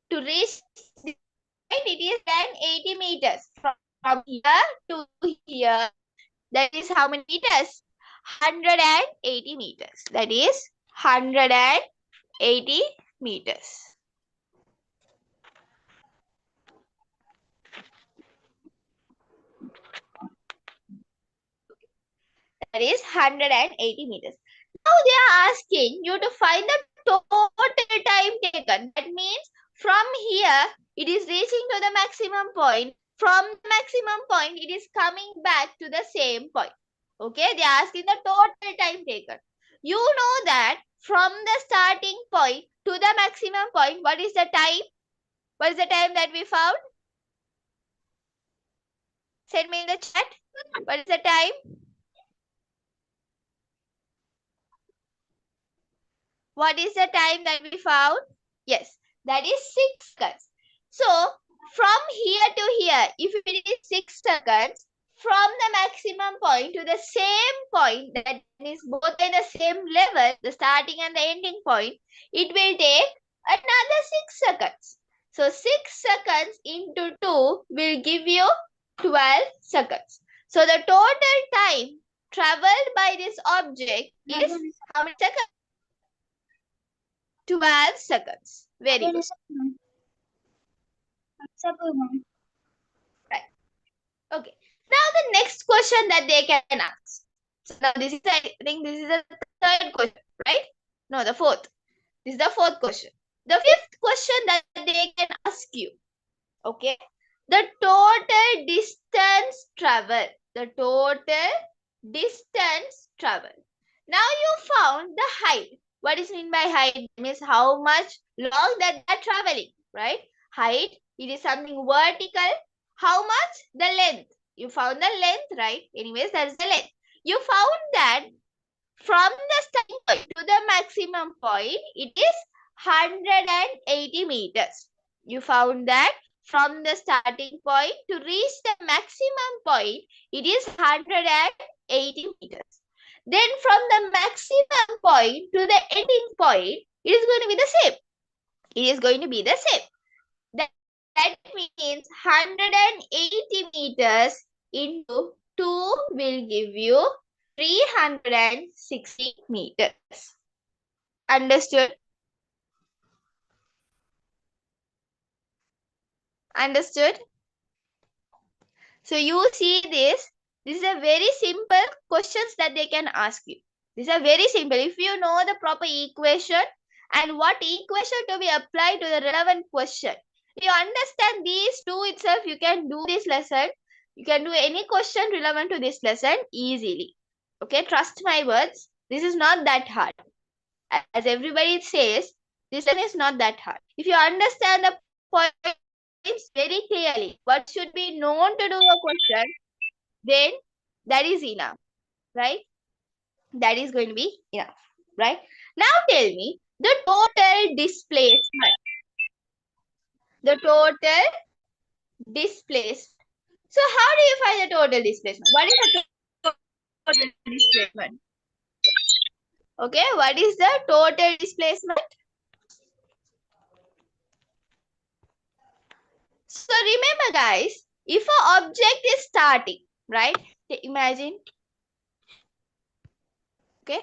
to reach this point, it is 80 meters. From here to here, that is how many meters? 180 meters. That is 180 meters. That is 180 meters. Now they are asking you to find the total time taken. That means from here, it is reaching to the maximum point. From the maximum point, it is coming back to the same point. Okay, they are asking the total time taken. You know that from the starting point to the maximum point, what is the time? What is the time that we found? Send me in the chat. What is the time? What is the time that we found? Yes, that is 6 seconds. So, from here to here, if it is 6 seconds, from the maximum point to the same point, that is both in the same level, the starting and the ending point, it will take another 6 seconds. So, 6 seconds into 2 will give you 12 seconds. So, the total time traveled by this object is how many seconds? 12 seconds. Very good. Right. Okay. Now the next question that they can ask. So now this is, I think this is the third question, right? No, the fourth. This is the fourth question. The fifth question that they can ask you. Okay. The total distance travel. The total distance travel. Now you found the height. What is mean by height? Means how much long that they are traveling, right? Height, it is something vertical. How much? The length. You found the length, right? Anyways, that's the length. You found that from the starting point to the maximum point, it is 180 meters. You found that from the starting point to reach the maximum point, it is 180 meters. Then from the maximum point to the ending point, it is going to be the same. It is going to be the same. That means 180 meters into 2 will give you 360 meters. Understood? Understood? So you see this. This is a very simple questions that they can ask you. These are very simple. If you know the proper equation and what equation to be applied to the relevant question. If you understand these two itself, you can do this lesson. You can do any question relevant to this lesson easily. Okay, trust my words. This is not that hard. As everybody says, this one is not that hard. If you understand the points very clearly, what should be known to do a question, then that is enough, right? That is going to be enough, right? Now tell me the total displacement. The total displacement. So how do you find the total displacement? What is the total displacement? Okay, what is the total displacement? So remember guys, if an object is starting, right? Imagine, okay,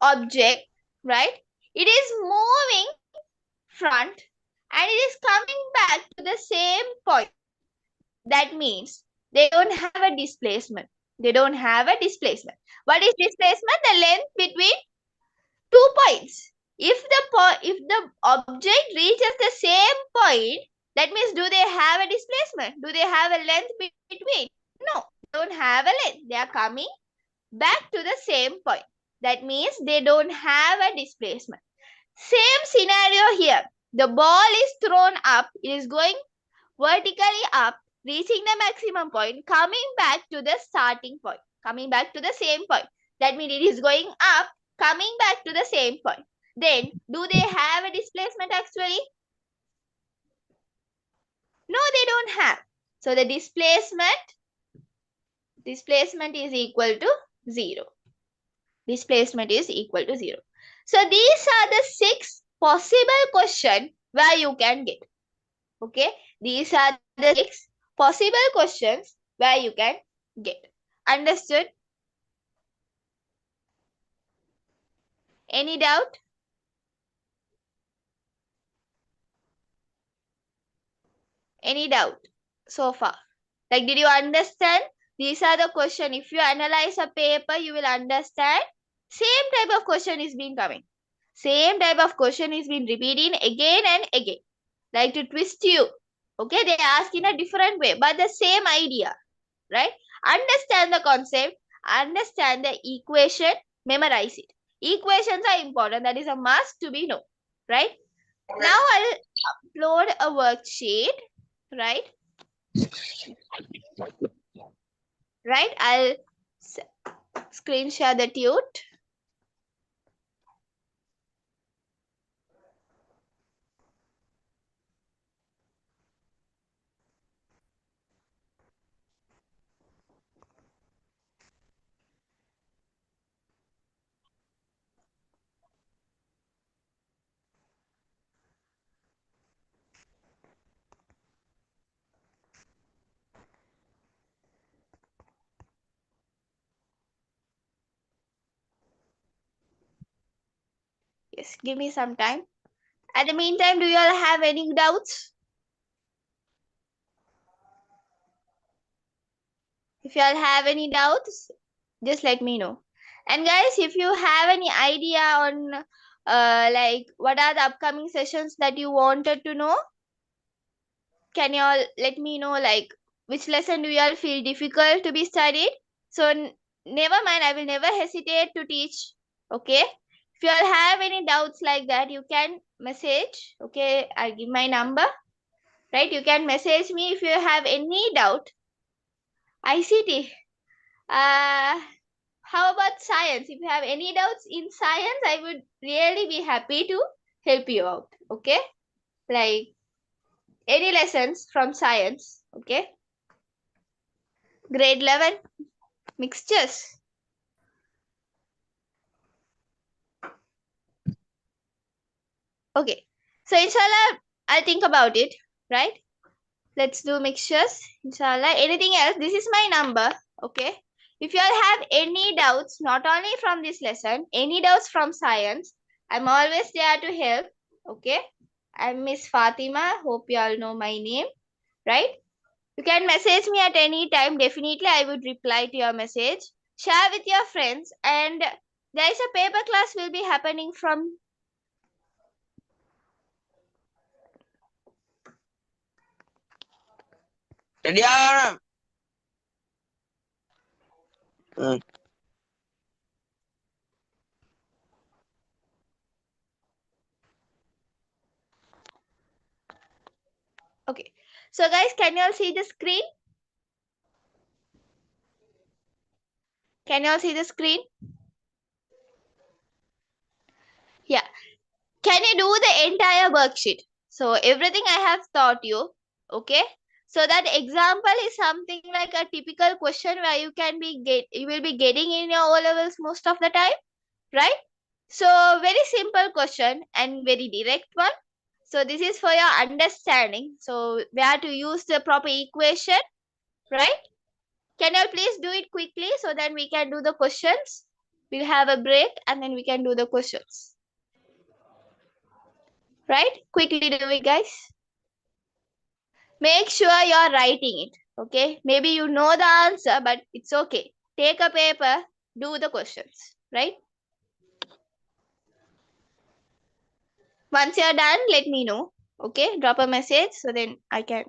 object, right? It is moving front and it is coming back to the same point. That means they don't have a displacement. They don't have a displacement. What is displacement? The length between 2 points. If the object reaches the same point, that means do they have a displacement? Do they have a length between? No, they don't have a length. They are coming back to the same point. That means they don't have a displacement. Same scenario here. The ball is thrown up. It is going vertically up, reaching the maximum point, coming back to the starting point, coming back to the same point. That means it is going up, coming back to the same point. Then, do they have a displacement actually? No, they don't have. So the displacement is equal to 0. Displacement is equal to 0. So these are the 6 possible questions where you can get. Okay, these are the 6 possible questions where you can get. Understood? Any doubt? Any doubt so far? Like, did you understand? These are the question. If you analyze a paper, you will understand. Same type of question is being coming. Same type of question is being repeating again and again. Like to twist you. Okay, they ask in a different way, but the same idea. Right? Understand the concept, understand the equation, memorize it. Equations are important. That is a must to be known. Right? Now I'll upload a worksheet. Right? Right? I'll screen share the tute. Yes, give me some time. At the meantime, do you all have any doubts? If you all have any doubts, just let me know. And guys, if you have any idea on like what are the upcoming sessions that you wanted to know, can you all let me know, like which lesson do you all feel difficult to be studied? So never mind, I will never hesitate to teach. Okay. If you all have any doubts like that, you can message. Okay, I'll give my number. Right, you can message me if you have any doubt. ICT. How about science? If you have any doubts in science, I would really be happy to help you out. Okay, like any lessons from science. Okay, grade 11 mixtures. Okay, so inshallah, I'll think about it. Right, let's do mixtures. Inshallah, anything else? This is my number. Okay, if you all have any doubts, not only from this lesson, any doubts from science, I'm always there to help. Okay, I'm Miss Fatima. Hope you all know my name, right? You can message me at any time. Definitely, I would reply to your message. Share with your friends, and there is a paper class will be happening from. Ready are. Okay, so guys, can you all see the screen? Can you all see the screen? Yeah. Can you do the entire worksheet? So everything I have taught you, okay? So that example is something like a typical question where you will be getting in your O levels most of the time, right? So very simple question and very direct one. So this is for your understanding. So we have to use the proper equation, right? Can you please do it quickly so then we can do the questions? We'll have a break and then we can do the questions. Right? Quickly do it, guys. Make sure you're writing it. Okay? Maybe you know the answer, but it's okay. Take a paper, do the questions. Right? Once you're done, let me know. Okay? Drop a message so then I can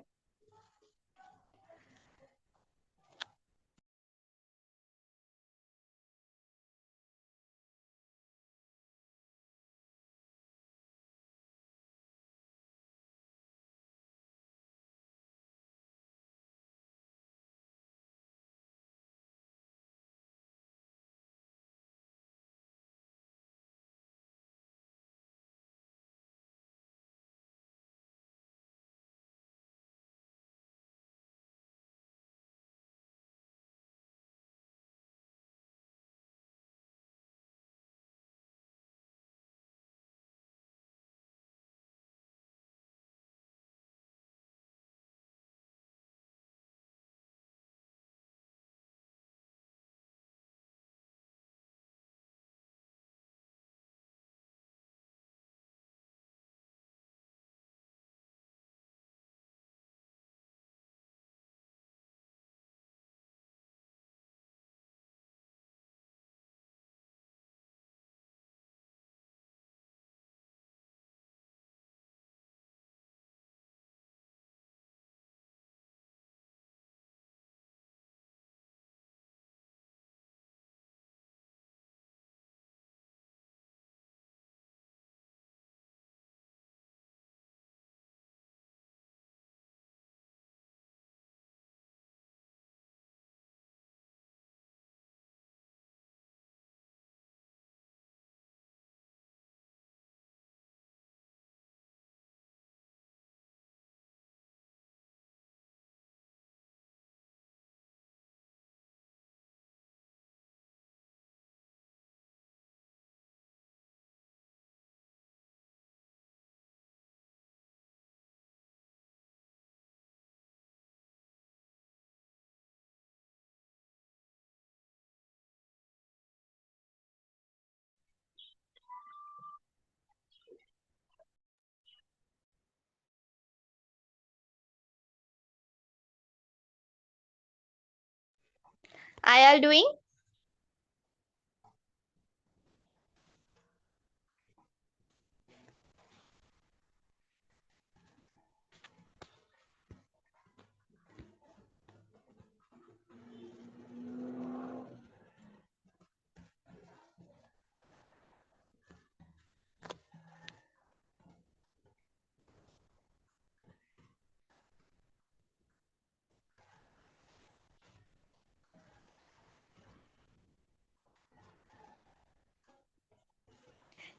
Are y'all doing?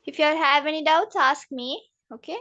If you all have any doubts, ask me. Okay.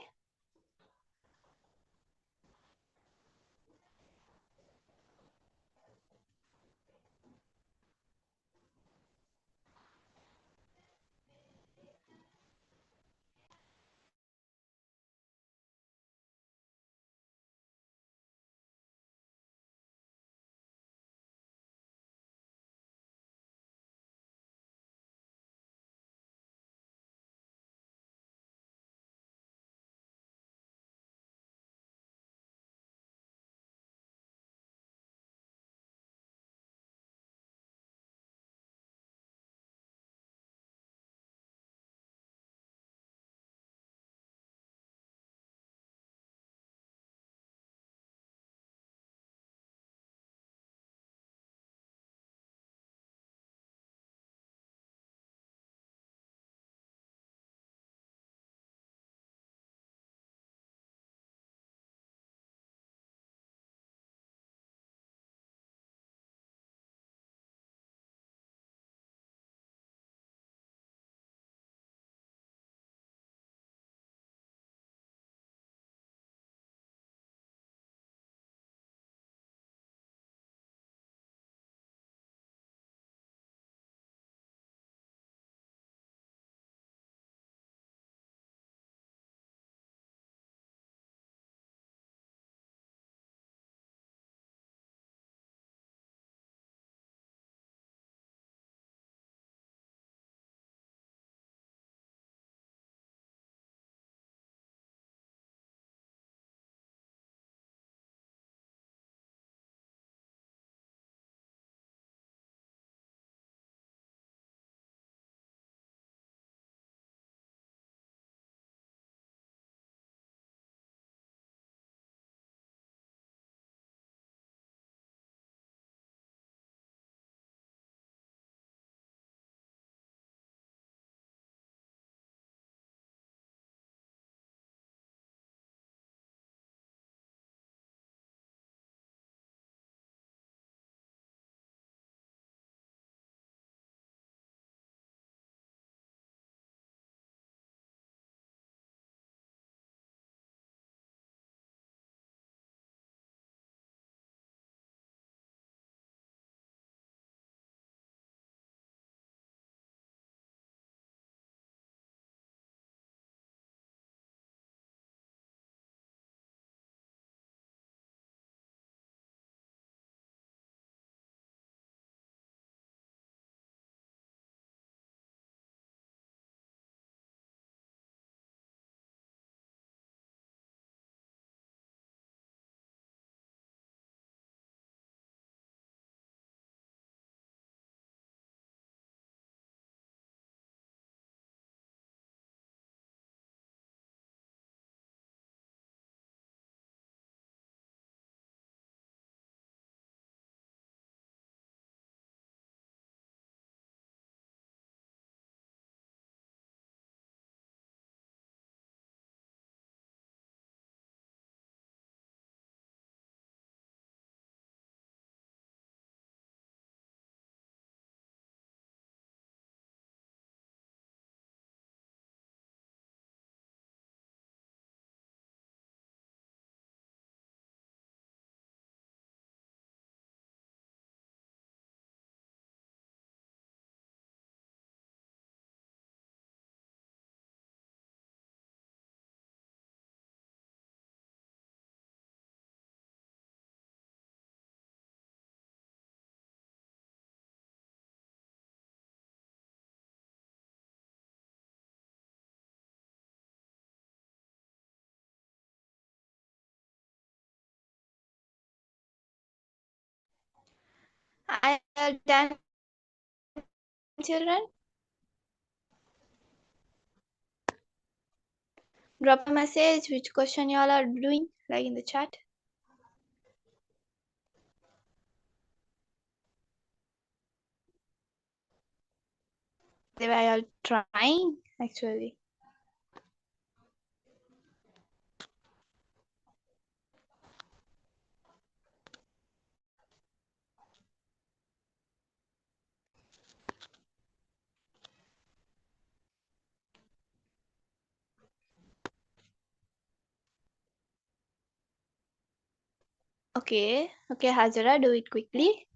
Are you all done, children? Drop a message which question you all are doing, like in the chat. They were all trying actually. Okay, Hajara, do it quickly.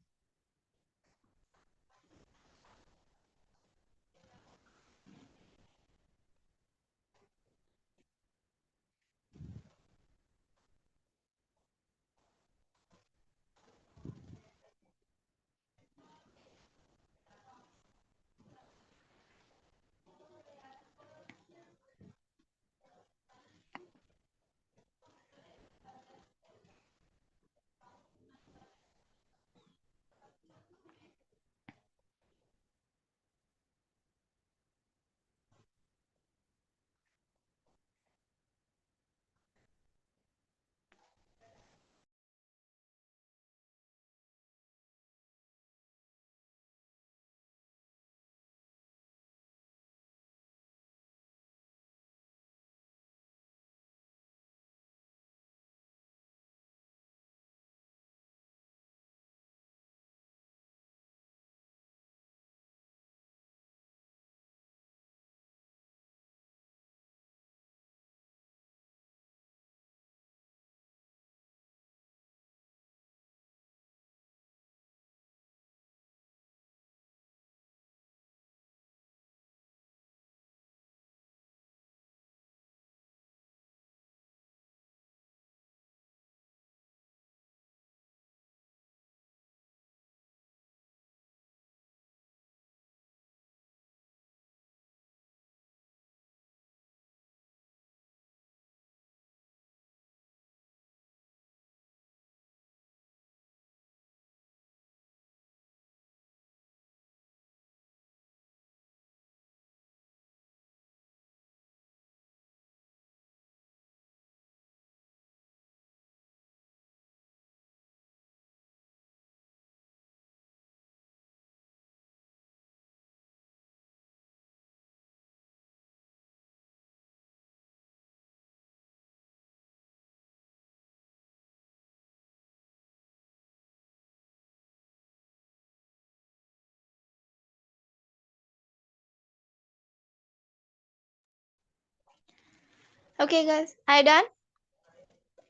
Okay, guys, I done?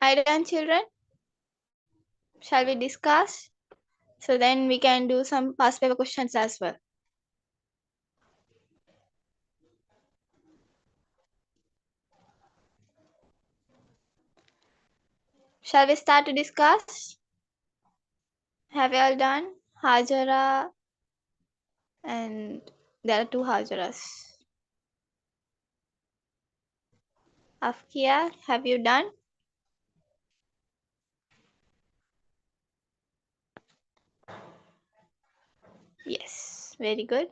I done, children? Shall we discuss? So then we can do some past paper questions as well. Shall we start to discuss? Have you all done? Hajara and there are two Hajaras. Afkia, have you done? Yes, very good.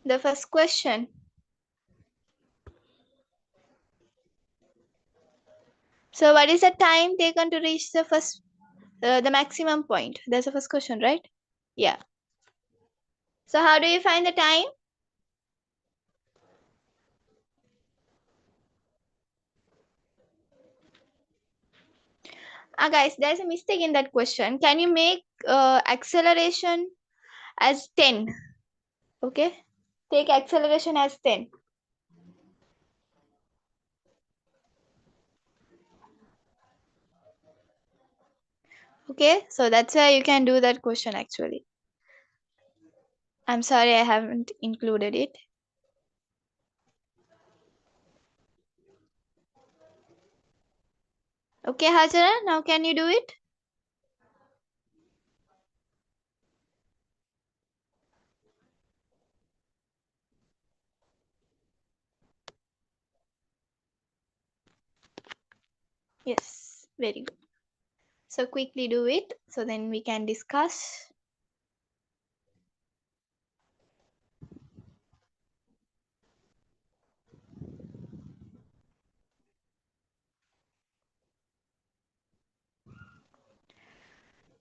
The first question. So what is the time taken to reach the maximum point? That's the first question, right? Yeah. So how do you find the time? Guys, there's a mistake in that question. Can you make acceleration as 10? Okay. Take acceleration as 10. Okay. So that's why you can do that question actually. I'm sorry I haven't included it. Okay, Hajara, now can you do it? Yes, very good. So quickly do it so then we can discuss.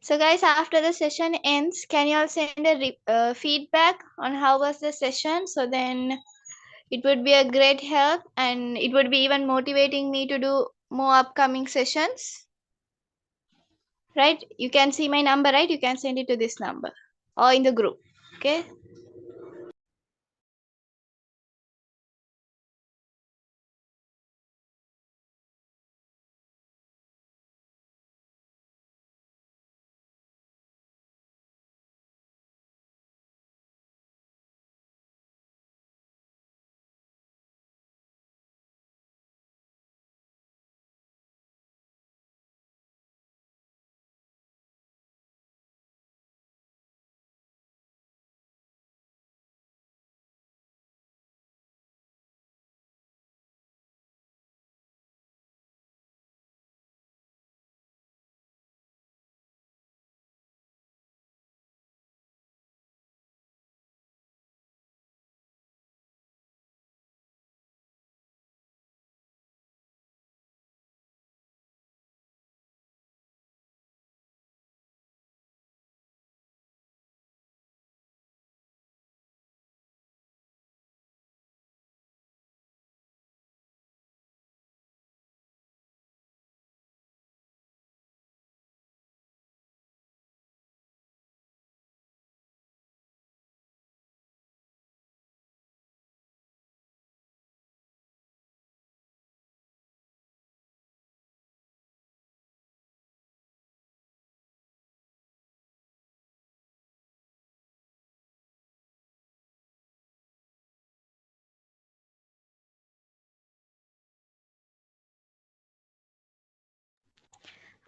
So guys, after the session ends, can you all send a feedback on how was the session? So then it would be a great help and it would be even motivating me to do more upcoming sessions. Right? You can see my number, right? You can send it to this number or in the group. Okay?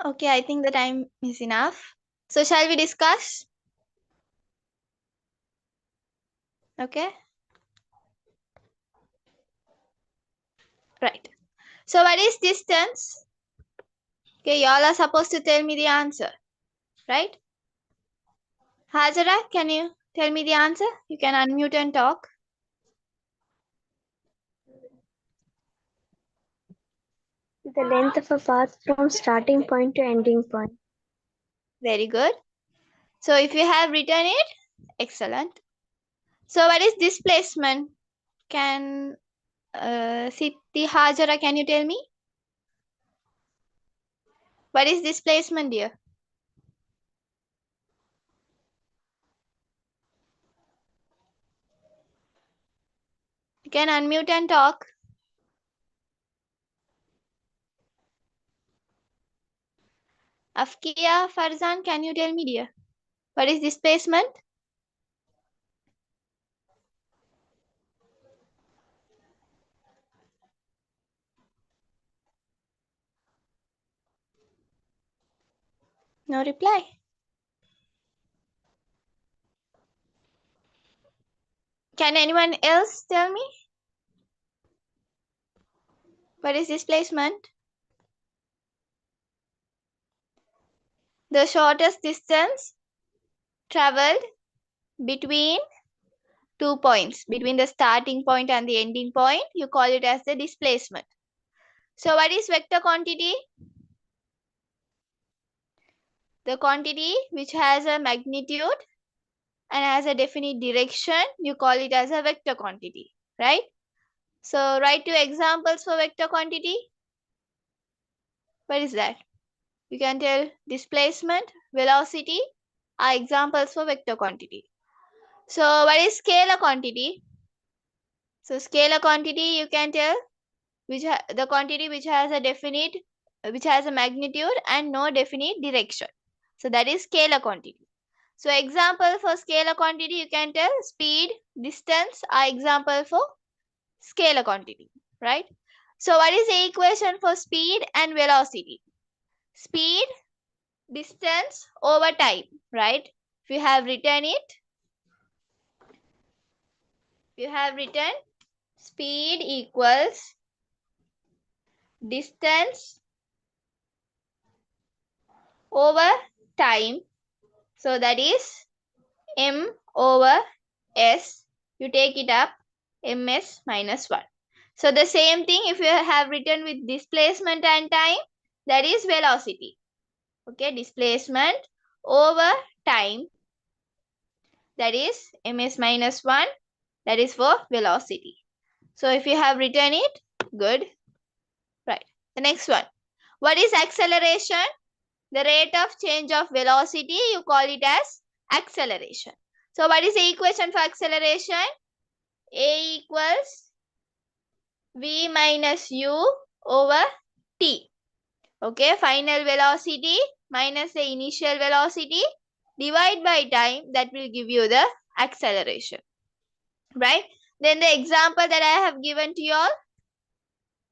Okay, I think the time is enough. So shall we discuss? Okay? Right. So what is distance? Okay, y'all are supposed to tell me the answer. Right? Hajara, can you tell me the answer? You can unmute and talk. The length of a path from starting point to ending point. Very good. So if you have written it, excellent. So what is displacement? Can Siti Hajara, can you tell me? What is displacement, dear? You can unmute and talk. Afkia Farzan, can you tell me, dear? What is displacement? No reply. Can anyone else tell me? What is displacement? The shortest distance traveled between 2 points, between the starting point and the ending point, you call it as the displacement. So what is vector quantity? The quantity which has a magnitude and has a definite direction, you call it as a vector quantity, right? So write two examples for vector quantity. What is that? You can tell displacement, velocity are examples for vector quantity. So what is scalar quantity? So scalar quantity you can tell the quantity which has a magnitude and no definite direction. So that is scalar quantity. So example for scalar quantity you can tell speed, distance are example for scalar quantity, right? So what is the equation for speed and velocity? Speed, distance over time, right? If you have written speed equals distance over time. So that is m over s. You take it up, ms minus 1. So the same thing if you have written with displacement and time, that is velocity. Okay, displacement over time, that is ms minus 1, that is for velocity. So if you have written it, good. Right. The next one. What is acceleration? The rate of change of velocity, you call it as acceleration. So what is the equation for acceleration? A equals v minus u over t. Okay, final velocity minus the initial velocity divide by time, that will give you the acceleration. Right? Then the example that I have given to you all.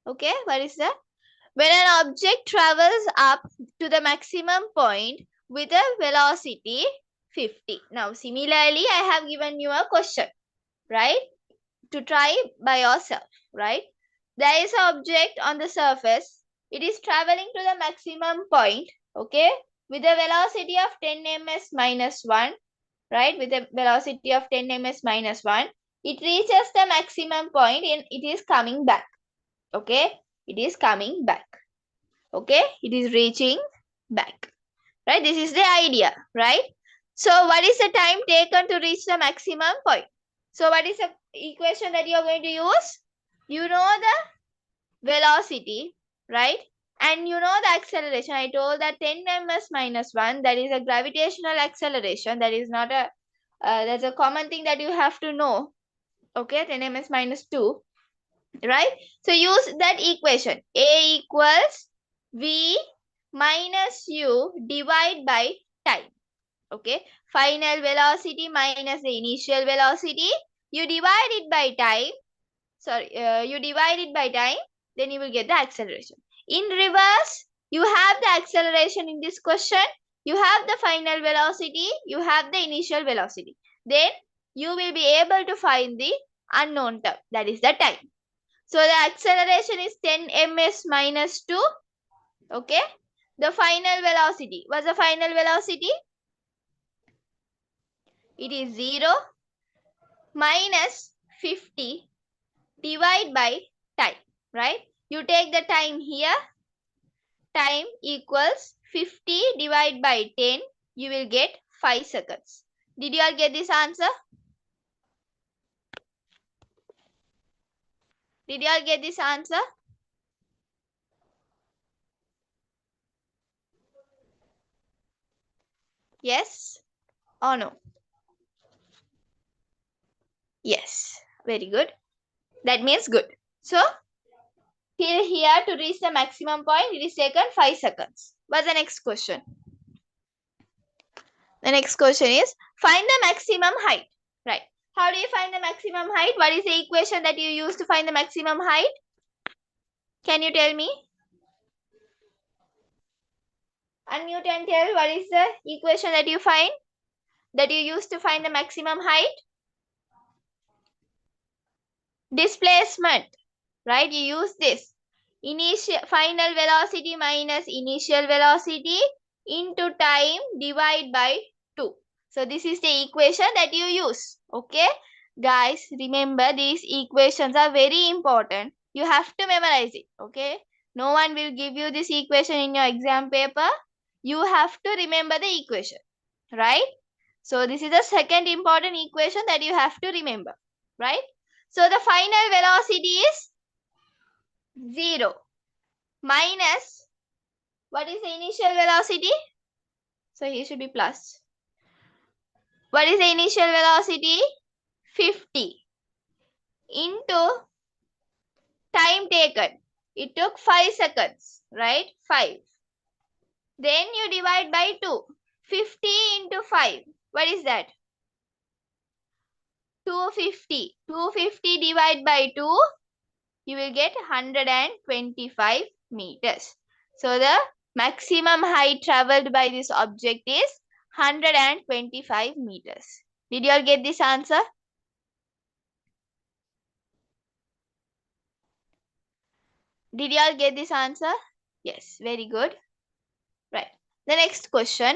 Okay, what is that? When an object travels up to the maximum point with a velocity 50. Now, similarly, I have given you a question, right? To try by yourself, right? There is an object on the surface. It is traveling to the maximum point, okay, with a velocity of 10 ms minus 1, right? With a velocity of 10 ms minus 1. It reaches the maximum point and it is coming back, okay? It is coming back. Okay, it is reaching back, right? This is the idea, right? So what is the time taken to reach the maximum point? So what is the equation that you are going to use? You know the velocity, right? And you know the acceleration. I told that 10 ms minus 1, that is a gravitational acceleration. That is not a, that's a common thing that you have to know. Okay, 10 ms minus 2, right? So use that equation. A equals v minus u divide by time. Okay, final velocity minus the initial velocity. You divide it by time. Sorry, you divide it by time. Then you will get the acceleration. In reverse, you have the acceleration in this question. You have the final velocity. You have the initial velocity. Then you will be able to find the unknown term. That is the time. So the acceleration is 10 ms minus 2. Okay. The final velocity. What's the final velocity? It is 0 minus 50 divided by time. Right? You take the time here. Time equals 50 divided by 10. You will get 5 seconds. Did you all get this answer? Did you all get this answer? Yes or no? Yes. Very good. That means good. So till here to reach the maximum point, it is taken 5 seconds. What's the next question? The next question is find the maximum height. Right. How do you find the maximum height? What is the equation that you use to find the maximum height? Can you tell me? Unmute and tell what is the equation that you find, that you use to find the maximum height? Displacement. Right. You use this. Initial final velocity minus initial velocity into time divide by 2. So this is the equation that you use. Okay. Guys, remember these equations are very important. You have to memorize it. Okay. No one will give you this equation in your exam paper. You have to remember the equation. Right. So this is the second important equation that you have to remember. Right. So the final velocity is 0 minus, what is the initial velocity? So here should be plus. What is the initial velocity? 50 into time taken. It took 5 seconds, right? 5. Then you divide by 2. 50 into 5. What is that? 250. 250 divided by 2. You will get 125 meters. So the maximum height traveled by this object is 125 meters. Did you all get this answer? Did you all get this answer? Yes, very good. Right. The next question.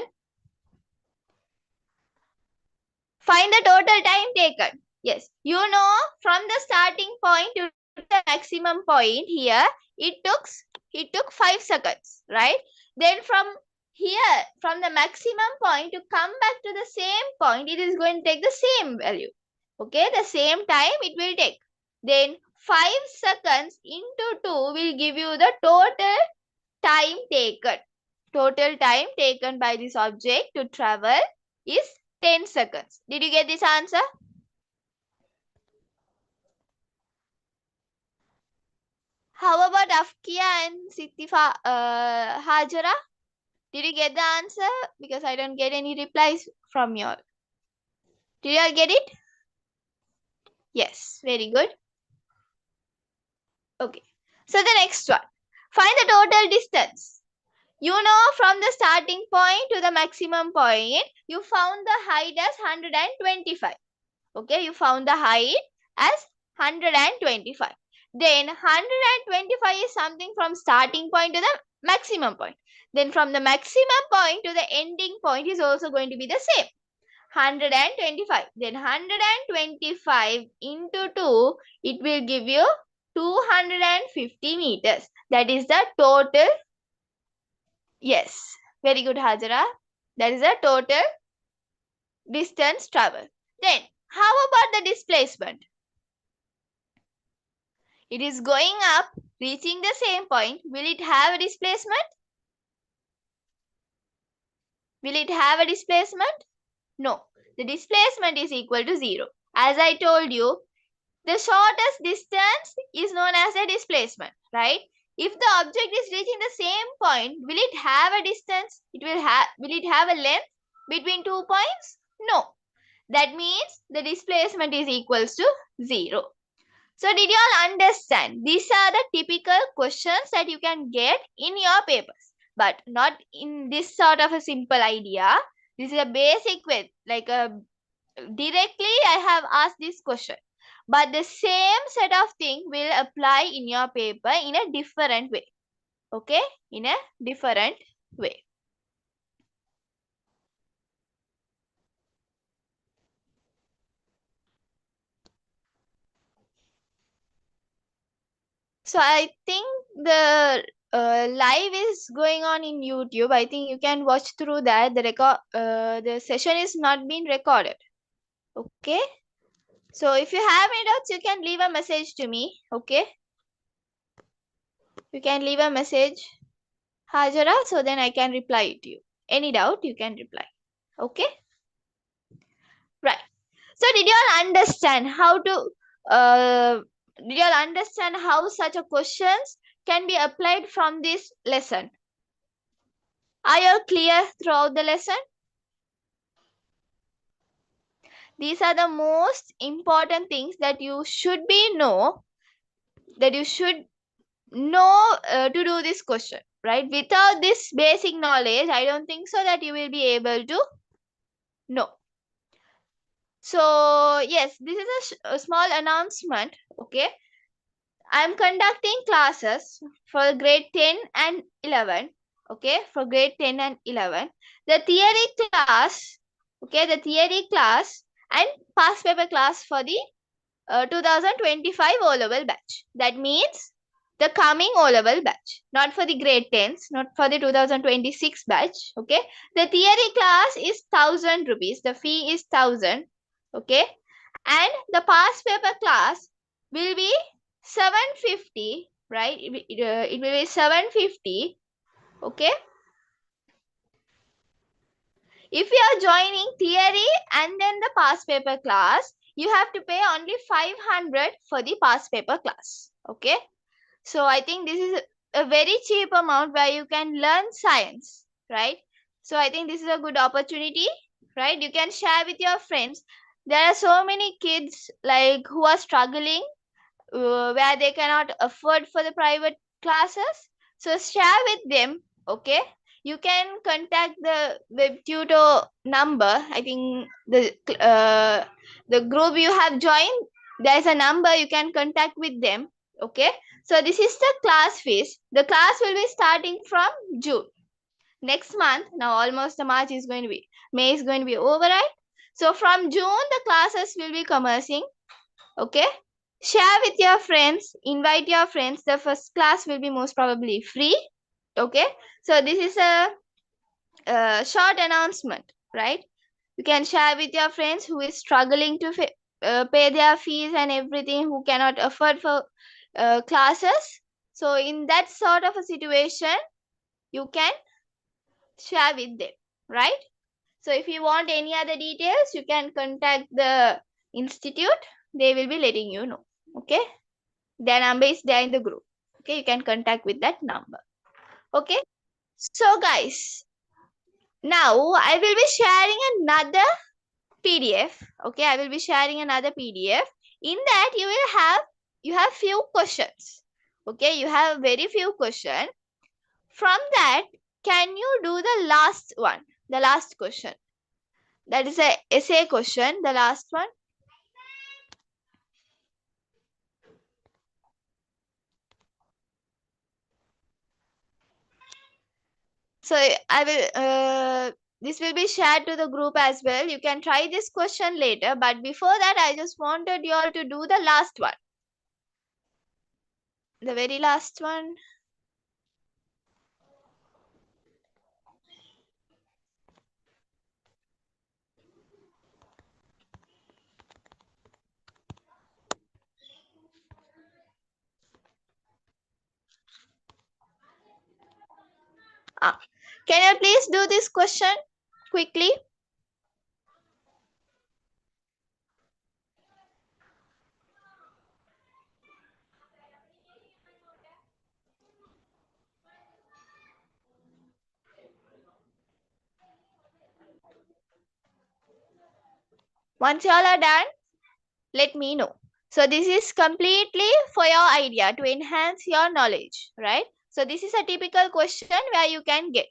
Find the total time taken. Yes, you know from the starting point to the maximum point here, it took 5 seconds, right? Then from here, from the maximum point to come back to the same point, it is going to take the same value. Okay, the same time it will take. Then 5 seconds into 2 will give you the total time taken. Total time taken by this object to travel is 10 seconds. Did you get this answer? How about Afkia and Hajara? Did you get the answer? Because I don't get any replies from you all. Did you all get it? Yes, very good. Okay. So the next one. Find the total distance. You know from the starting point to the maximum point, you found the height as 125. Okay, you found the height as 125. Then 125 is something from starting point to the maximum point. Then from the maximum point to the ending point is also going to be the same. 125. Then 125 into 2, it will give you 250 meters. That is the total. Yes, very good, Hajara. That is the total distance travel. Then, how about the displacement? It is going up, reaching the same point. Will it have a displacement? Will it have a displacement? No. The displacement is equal to 0. As I told you, the shortest distance is known as a displacement, right? If the object is reaching the same point, will it have a distance? Will it have a length between 2 points? No. That means the displacement is equals to 0. So did you all understand? These are the typical questions that you can get in your papers, but not in this sort of a simple idea. This is a basic way, like directly I have asked this question. But the same set of thing will apply in your paper in a different way. Okay? In a different way. So I think the live is going on in YouTube. I think you can watch through that. The session is not being recorded. Okay. So if you have any doubts, you can leave a message to me. Okay. You can leave a message, Hajara, so then I can reply to you. Any doubt, you can reply. Okay. Right. So did you all understand how to did you all understand how such a questions can be applied from this lesson? Are you all clear throughout the lesson? These are the most important things that you should know to do this question, right? Without this basic knowledge, I don't think so that you will be able to know. So yes, this is a small announcement. Okay, I'm conducting classes for grade 10 and 11. Okay, for grade 10 and 11. The theory class, the theory class and past paper class for the 2025 O-level batch. That means the coming O-level batch, not for the grade 10s, not for the 2026 batch. Okay, the theory class is 1000 rupees. The fee is 1000. Okay, and the past paper class will be 750, right? It will be 750. Okay, if you are joining theory and then the past paper class, you have to pay only 500 for the past paper class. Okay, so I think this is a very cheap amount where you can learn science, right? So I think this is a good opportunity, right? You can share with your friends. There are so many kids like who are struggling where they cannot afford for the private classes. So share with them. Okay, you can contact the web tutor number. I think the group you have joined, there's a number you can contact with them. Okay, so this is the class fees. The class will be starting from June. next month, now almost the March is going to be, May is going to be over, right? So from June, the classes will be commencing. Okay. Share with your friends, invite your friends. The first class will be most probably free. Okay. So this is a short announcement, right? You can share with your friends who is struggling to pay their fees and everything, who cannot afford for classes. So in that sort of a situation, you can share with them, right? So if you want any other details, you can contact the institute. They will be letting you know. Okay. Their number is there in the group. Okay. You can contact with that number. Okay. So guys, now I will be sharing another PDF. Okay. I will be sharing another PDF. In that you have few questions. Okay. You have very few questions. From that, can you do the last one? The last question. That is a essay question. The last one. So I will this will be shared to the group as well. You can try this question later, but before that I just wanted you all to do the last one. The very last one. Ah. Can you please do this question quickly? Once you all are done, let me know. So this is completely for your idea to enhance your knowledge, right? So this is a typical question where you can get.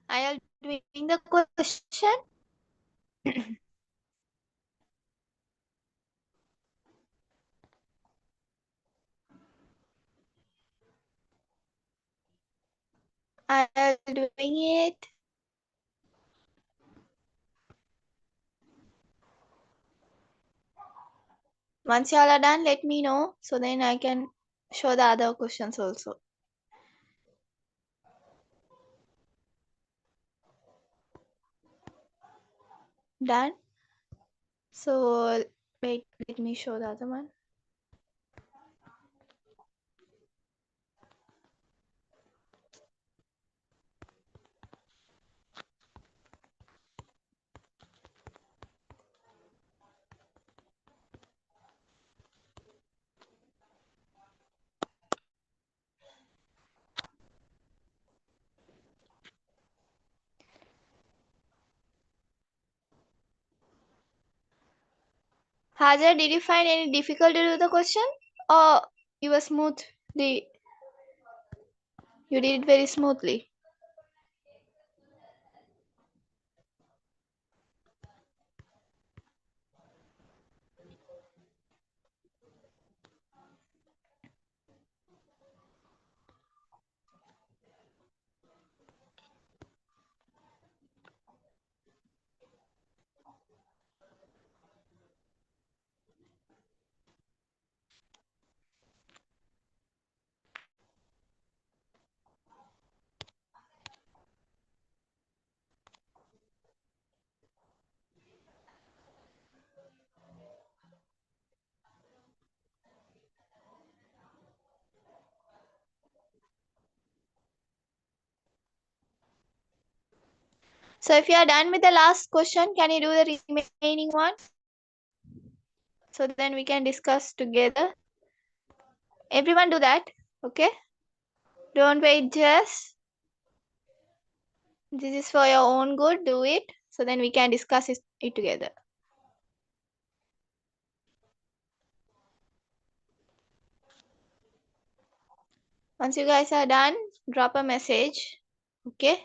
Are you doing the question? Are you doing it? Once you all are done, let me know so then I can show the other questions also. Done? So wait, let me show the other one. Hajar, did you find any difficulty to the question? Or you were smoothly, you did it very smoothly? So if you are done with the last question, can you do the remaining one? So then we can discuss together. Everyone do that, okay? Don't wait, just this is for your own good, do it. So then we can discuss it together. Once you guys are done, drop a message, okay?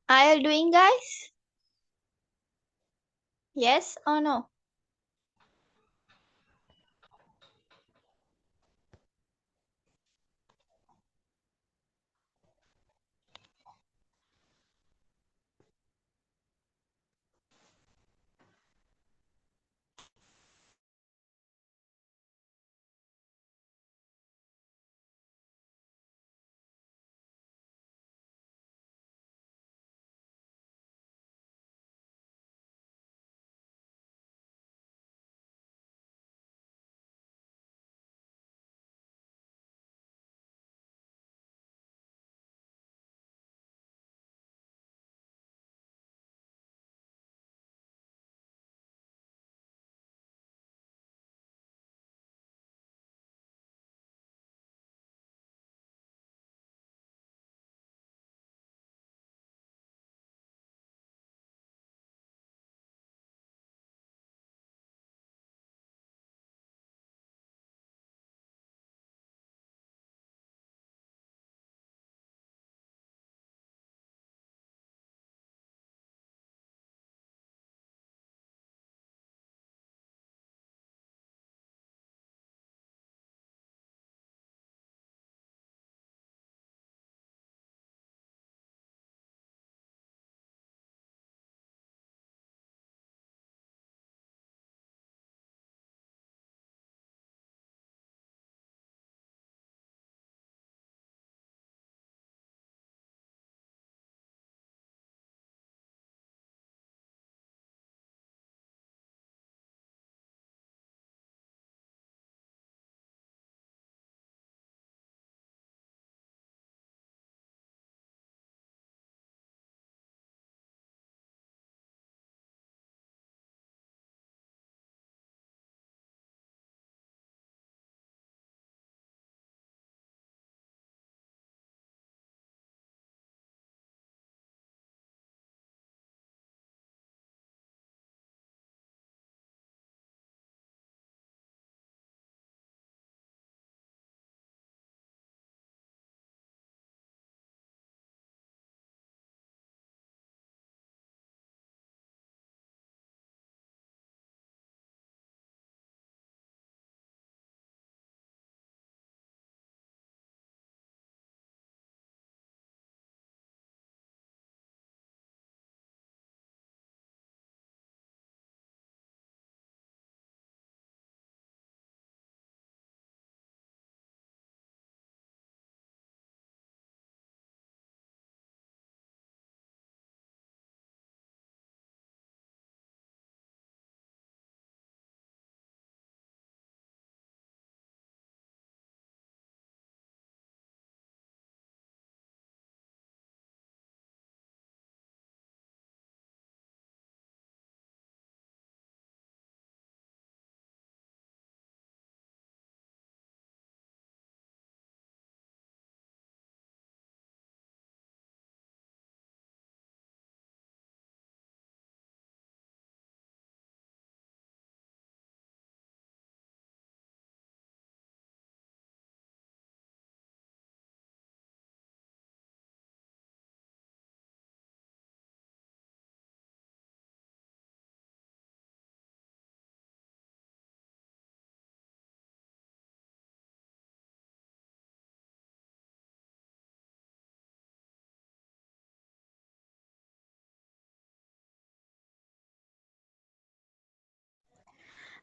Are you doing, guys? Yes or no?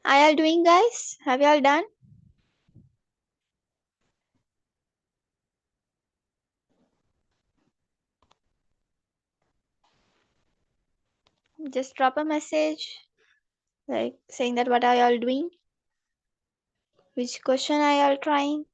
Are you doing, guys? Have you all done? Just drop a message like saying that what are you all doing? Which question are you all trying?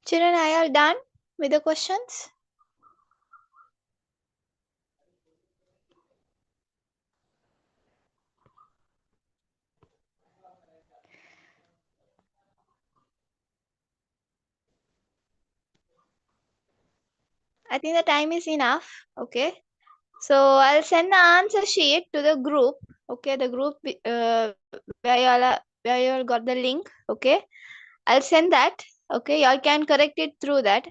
Children, are you all done with the questions? I think the time is enough. Okay. So I'll send the answer sheet to the group. Okay, the group where you all got the link. Okay, I'll send that. Okay, y'all can correct it through that.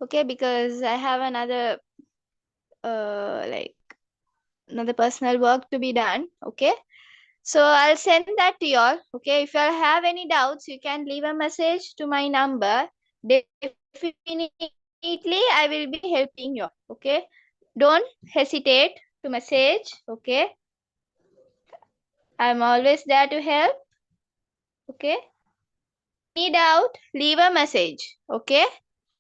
Okay, because I have like another personal work to be done. Okay, so I'll send that to y'all. Okay, if y'all have any doubts, you can leave a message to my number. Definitely, I will be helping you. Okay, don't hesitate to message. Okay, I'm always there to help. Okay, any doubt, leave a message. Okay,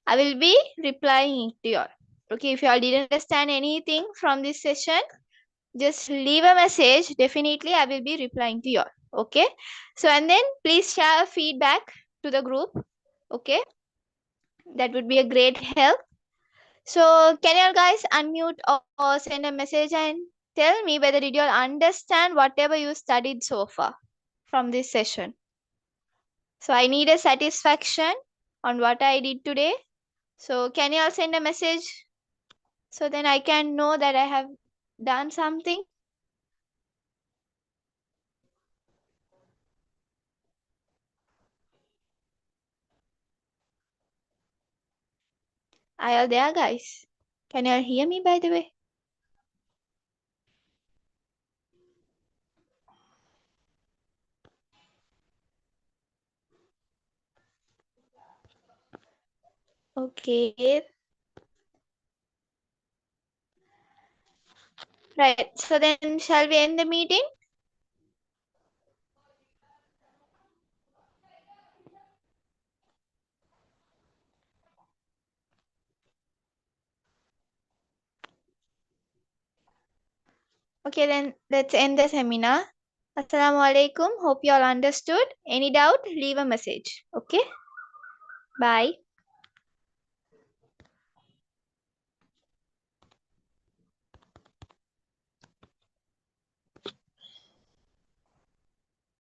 I will be replying to you all. Okay, if you all didn't understand anything from this session, just leave a message. Definitely I will be replying to you all. Okay, so and then please share feedback to the group. Okay, that would be a great help. So can you all guys unmute or send a message and tell me whether did you all understand whatever you studied so far from this session? So I need a satisfaction on what I did today. So can you all send a message so then I can know that I have done something? Are you all there, guys? Can you all hear me, by the way? Okay. Right. So then shall we end the meeting? Okay, then let's end the seminar. Assalamualaikum. Hope you all understood. Any doubt, leave a message. Okay. Bye.